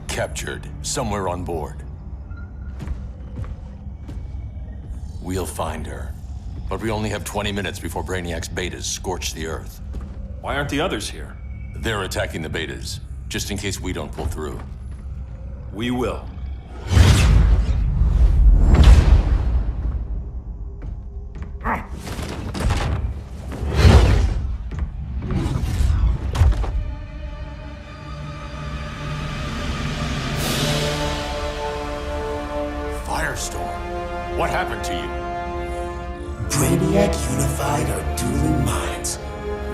Captured, somewhere on board. We'll find her. But we only have 20 minutes before Brainiac's betas scorch the Earth. Why aren't the others here? They're attacking the betas, just in case we don't pull through. We will. Firestorm, what happened to you? Brainiac unified our dueling minds.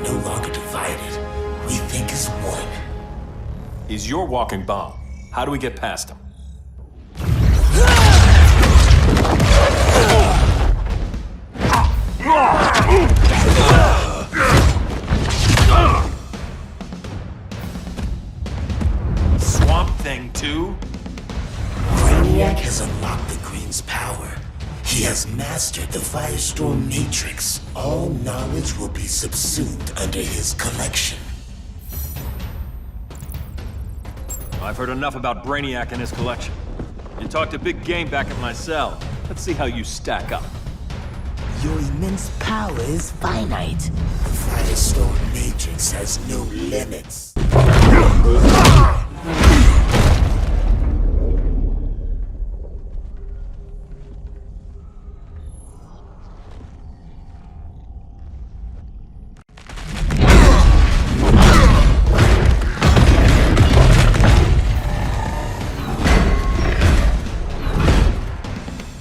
No longer divided. We think as one. He's your walking bomb. How do we get past him? Swamp Thing 2? Brainiac has unlocked the Green's power. He has mastered the Firestorm Matrix. All knowledge will be subsumed under his collection. I've heard enough about Brainiac and his collection. You talked a big game back at my cell. Let's see how you stack up. Your immense power is finite. The Firestorm Matrix has no limits.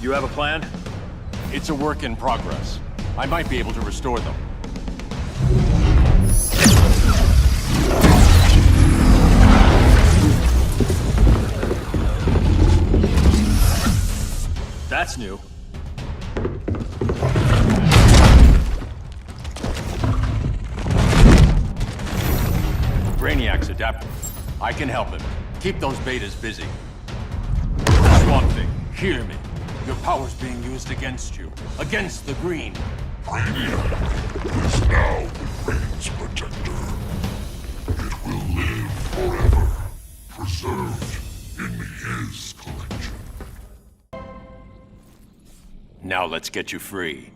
You have a plan? It's a work in progress. I might be able to restore them. That's new. Brainiac's adapting. I can help him. Keep those betas busy. Swamp Thing, hear me. Your power's being used against you. Against the Green. Brainiac is now the Green's protector. It will live forever, preserved in his collection. Now let's get you free.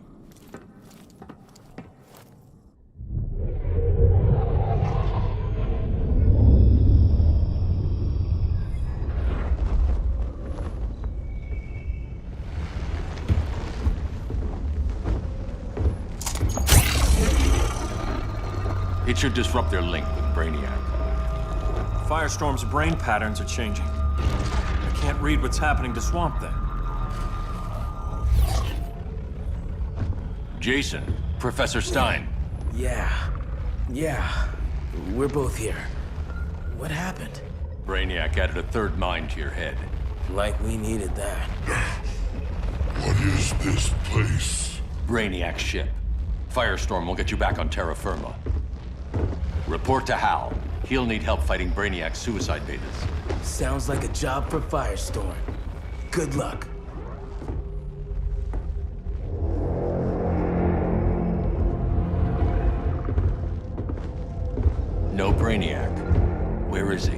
It should disrupt their link with Brainiac. Firestorm's brain patterns are changing. I can't read what's happening to Swamp Thing. Jason, Professor Stein. Yeah. We're both here. What happened? Brainiac added a third mind to your head. Like we needed that. What is this place? Brainiac's ship. Firestorm will get you back on terra firma. Report to Hal. He'll need help fighting Brainiac's suicide betas. Sounds like a job for Firestorm. Good luck. No Brainiac. Where is he?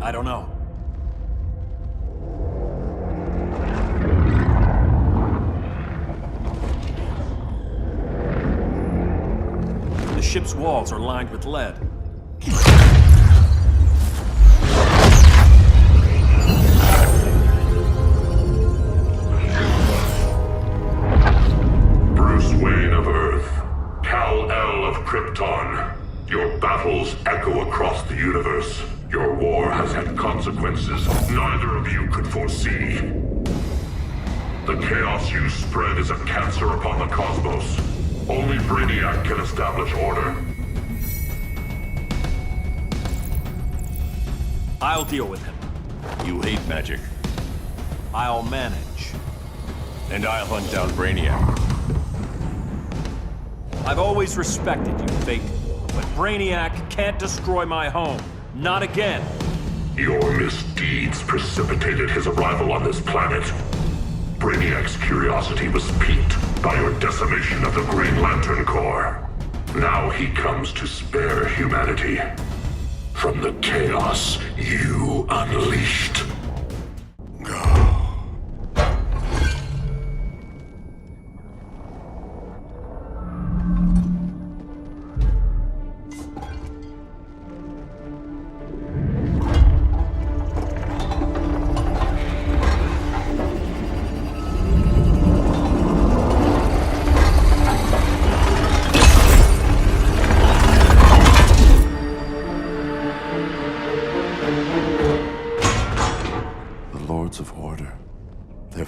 I don't know. The ship's walls are lined with lead. Bruce Wayne of Earth, Kal-El of Krypton. Your battles echo across the universe. Your war has had consequences neither of you could foresee. The chaos you spread is a cancer upon the cosmos. Only Brainiac can establish order. I'll deal with him. You hate magic. I'll manage. And I'll hunt down Brainiac. I've always respected you, Fate. But Brainiac can't destroy my home. Not again. Your misdeeds precipitated his arrival on this planet. Brainiac's curiosity was piqued by your decimation of the Green Lantern Corps. Now he comes to spare humanity from the chaos you unleashed.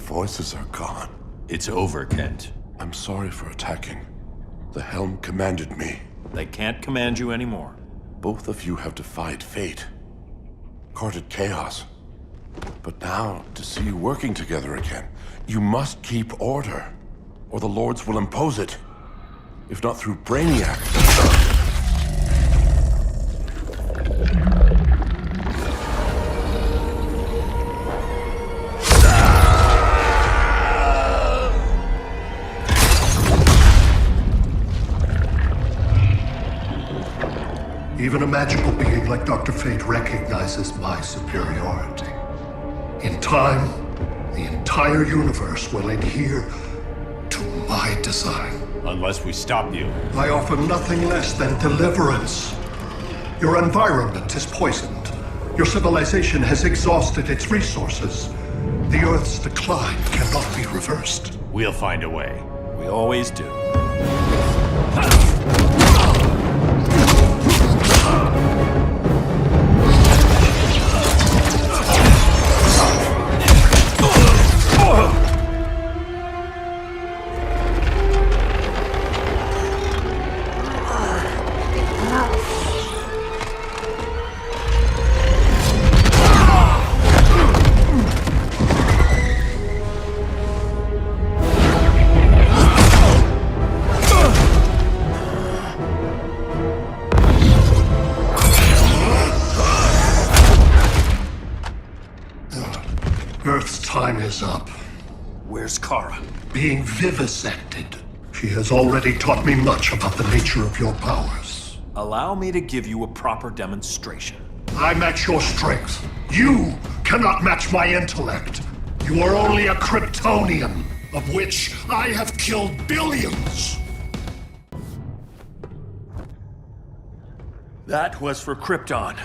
Voices are gone. It's over, Kent. I'm sorry for attacking. The Helm commanded me. They can't command you anymore. Both of you have defied fate, courted chaos. But now, to see you working together again, you must keep order, or the Lords will impose it. If not through Brainiac. Even a magical being like Dr. Fate recognizes my superiority. In time, the entire universe will adhere to my design. Unless we stop you. I offer nothing less than deliverance. Your environment is poisoned. Your civilization has exhausted its resources. The Earth's decline cannot be reversed. We'll find a way. We always do. Earth's time is up. Where's Kara? Being vivisected. She has already taught me much about the nature of your powers. Allow me to give you a proper demonstration. I match your strength. You cannot match my intellect. You are only a Kryptonian, of which I have killed billions. That was for Krypton.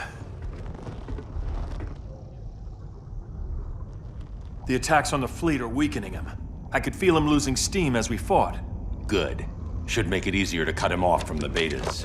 The attacks on the fleet are weakening him. I could feel him losing steam as we fought. Good. Should make it easier to cut him off from the betas.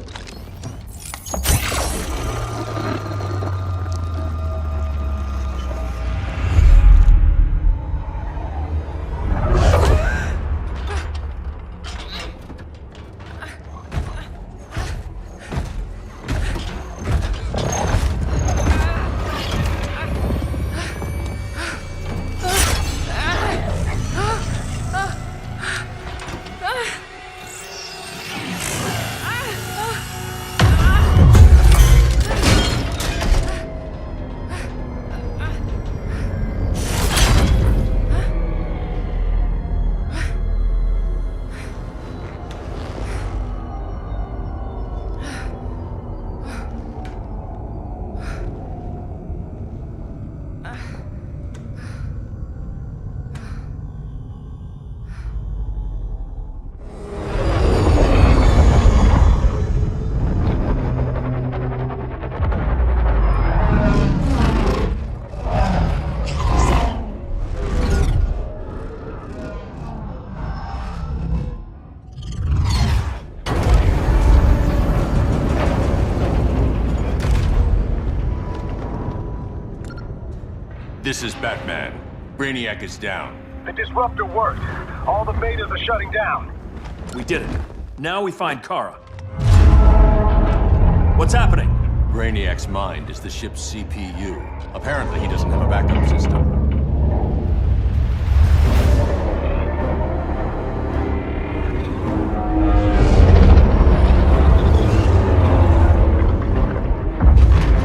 This is Batman. Brainiac is down. The disruptor worked. All the betas are shutting down. We did it. Now we find Kara. What's happening? Brainiac's mind is the ship's CPU. Apparently, he doesn't have a backup system.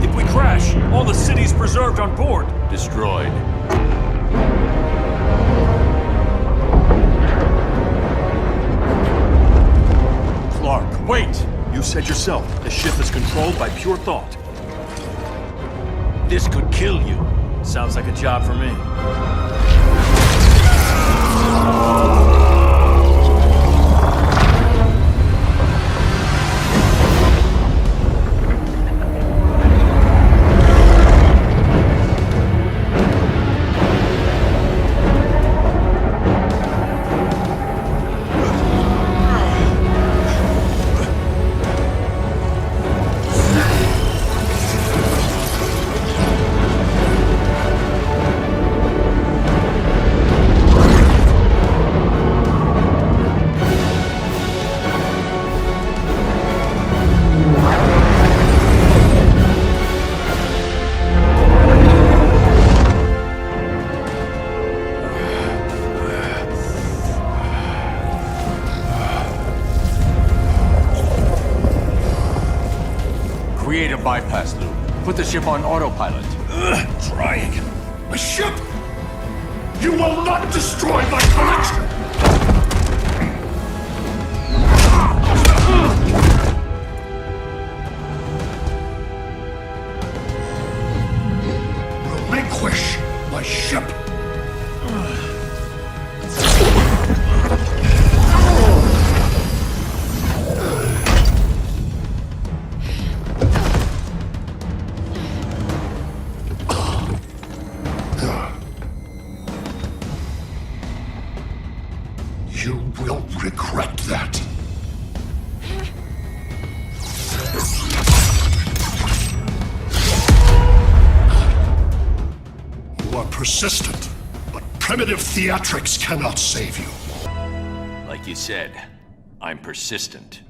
If we crash, all the city's preserved on board. Destroyed. Clark, wait! You said yourself, the ship is controlled by pure thought. This could kill you. Sounds like a job for me. Create a bypass loop. Put the ship on autopilot. Trying. A ship! You will not destroy my collection! Relinquish my ship! You will regret that. You are persistent, but primitive theatrics cannot save you. Like you said, I'm persistent.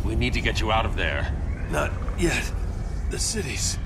We need to get you out of there. Not yet. The city's...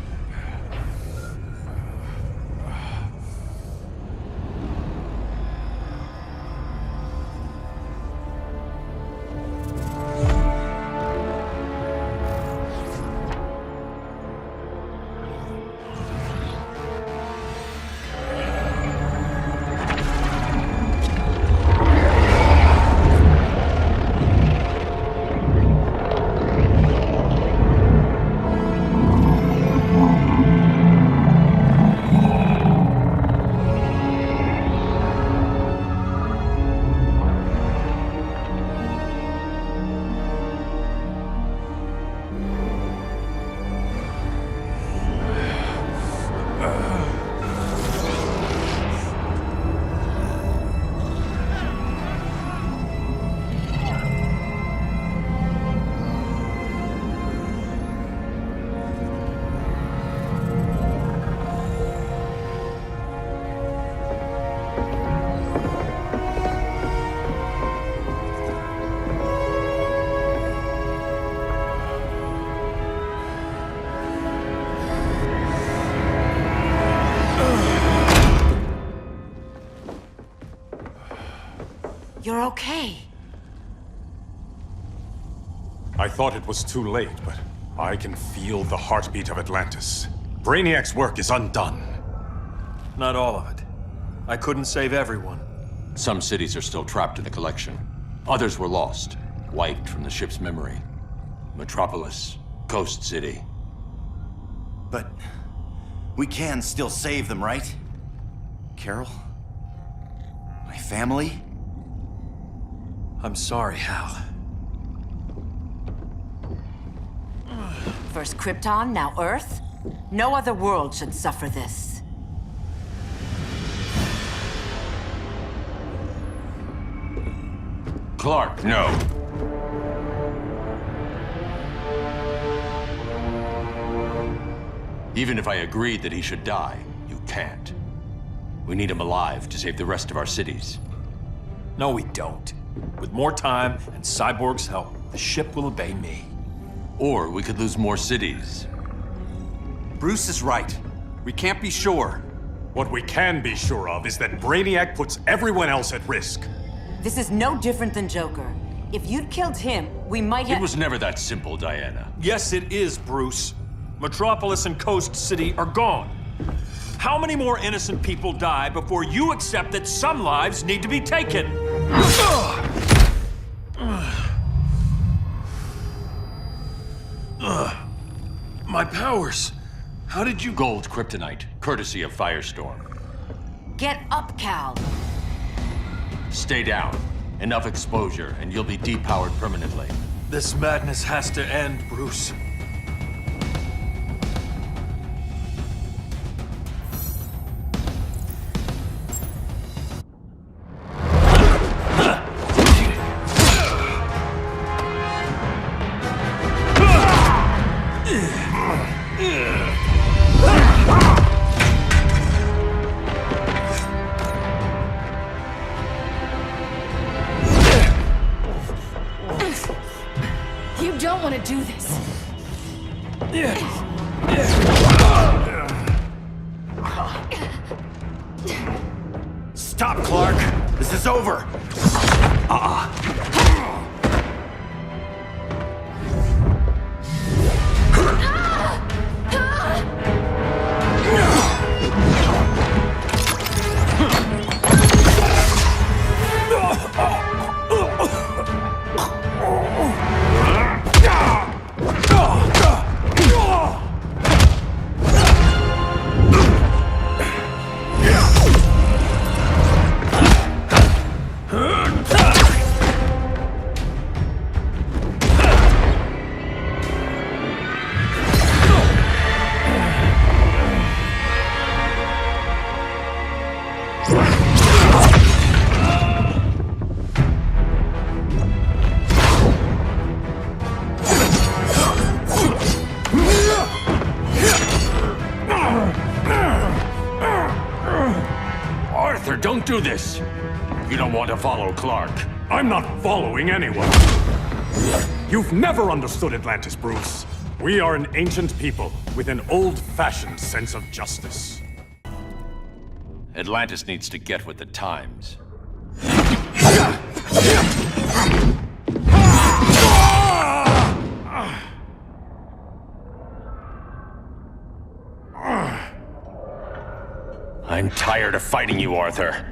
You're okay. I thought it was too late, but I can feel the heartbeat of Atlantis. Brainiac's work is undone. Not all of it. I couldn't save everyone. Some cities are still trapped in the collection. Others were lost, wiped from the ship's memory. Metropolis, Ghost City. But we can still save them, right? Carol? My family? I'm sorry, Hal. First Krypton, now Earth? No other world should suffer this. Clark, no. Even if I agreed that he should die, you can't. We need him alive to save the rest of our cities. No, we don't. With more time and Cyborg's help, the ship will obey me. Or we could lose more cities. Bruce is right. We can't be sure. What we can be sure of is that Brainiac puts everyone else at risk. This is no different than Joker. If you'd killed him, we might have— It was never that simple, Diana. Yes, it is, Bruce. Metropolis and Coast City are gone. How many more innocent people die before you accept that some lives need to be taken? My powers. How did you— Gold kryptonite, courtesy of Firestorm. Get up, Cal. Stay down. Enough exposure, and you'll be depowered permanently. This madness has to end, Bruce. You don't want to do this. Stop, Clark! This is over! Arthur, don't do this! You don't want to follow Clark. I'm not following anyone. You've never understood Atlantis, Bruce. We are an ancient people with an old-fashioned sense of justice. Atlantis needs to get with the times. I'm tired of fighting you, Arthur.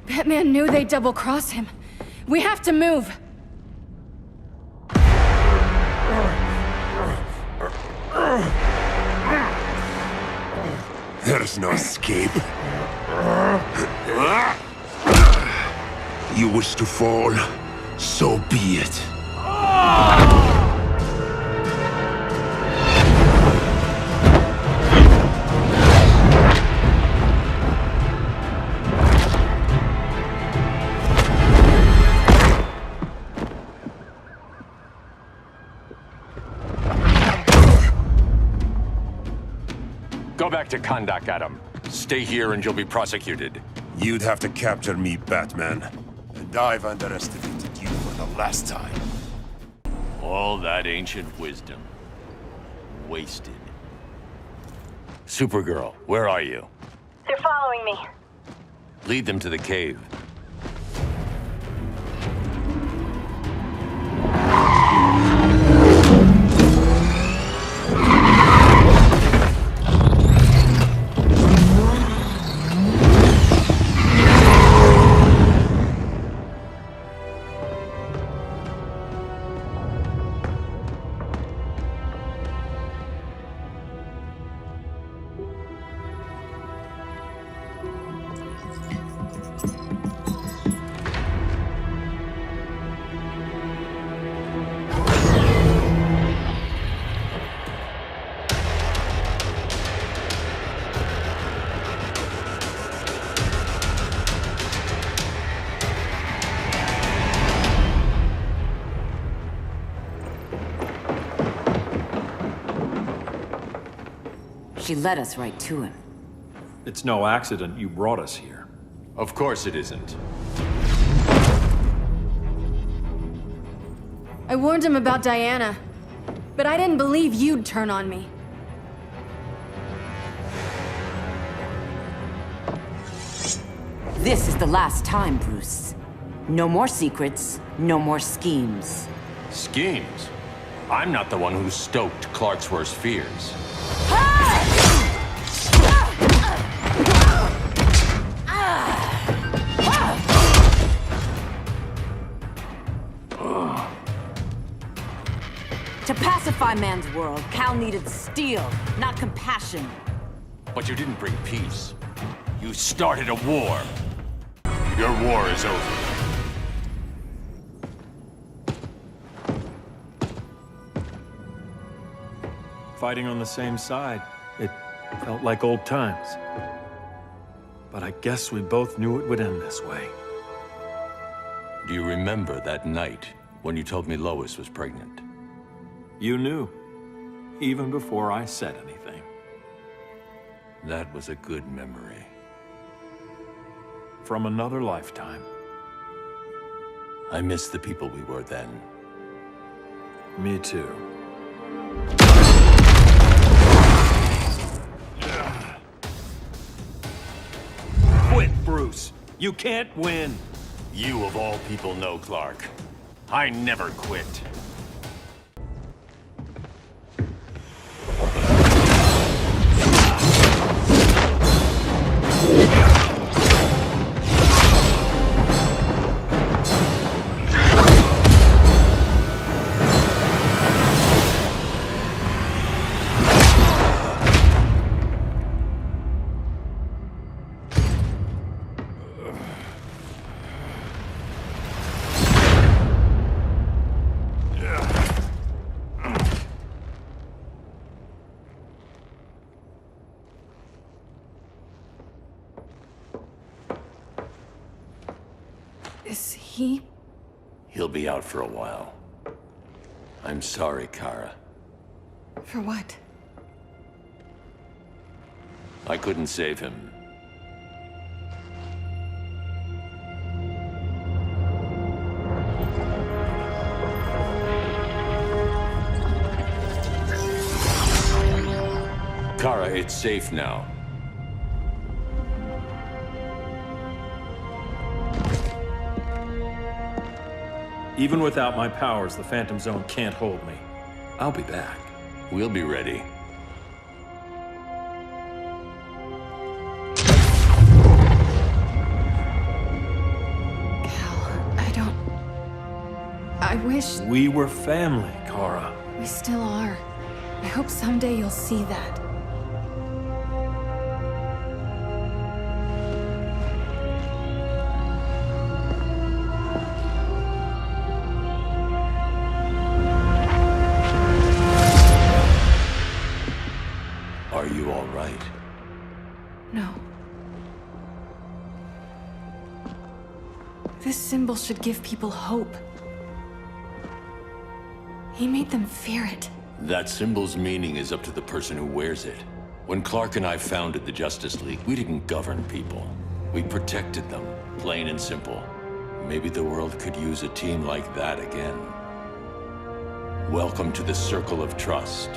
Batman knew they'd double-cross him. We have to move. There's no escape. You wish to fall, so be it. Go back to Kahndaq, Adam. Stay here and you'll be prosecuted. You'd have to capture me, Batman. And I've underestimated you for the last time. All that ancient wisdom. Wasted. Supergirl, where are you? They're following me. Lead them to the cave. She led us right to him. It's no accident you brought us here. Of course it isn't. I warned him about Diana, but I didn't believe you'd turn on me. This is the last time, Bruce. No more secrets, no more schemes. Schemes? I'm not the one who stoked Clark's worst fears. To pacify man's world, Cal needed steel, not compassion. But you didn't bring peace. You started a war. Your war is over. Fighting on the same side, it felt like old times. But I guess we both knew it would end this way. Do you remember that night when you told me Lois was pregnant? You knew, even before I said anything. That was a good memory. From another lifetime. I miss the people we were then. Me too. Quit, Bruce. You can't win. You of all people know, Clark. I never quit. Is he? He'll be out for a while. I'm sorry, Kara. For what? I couldn't save him. Kara, it's safe now. Even without my powers, the Phantom Zone can't hold me. I'll be back. We'll be ready. I wish... We were family, Kara. We still are. I hope someday you'll see that. Are you all right? No. This symbol should give people hope. He made them fear it. That symbol's meaning is up to the person who wears it. When Clark and I founded the Justice League, we didn't govern people. We protected them, plain and simple. Maybe the world could use a team like that again. Welcome to the Circle of Trust.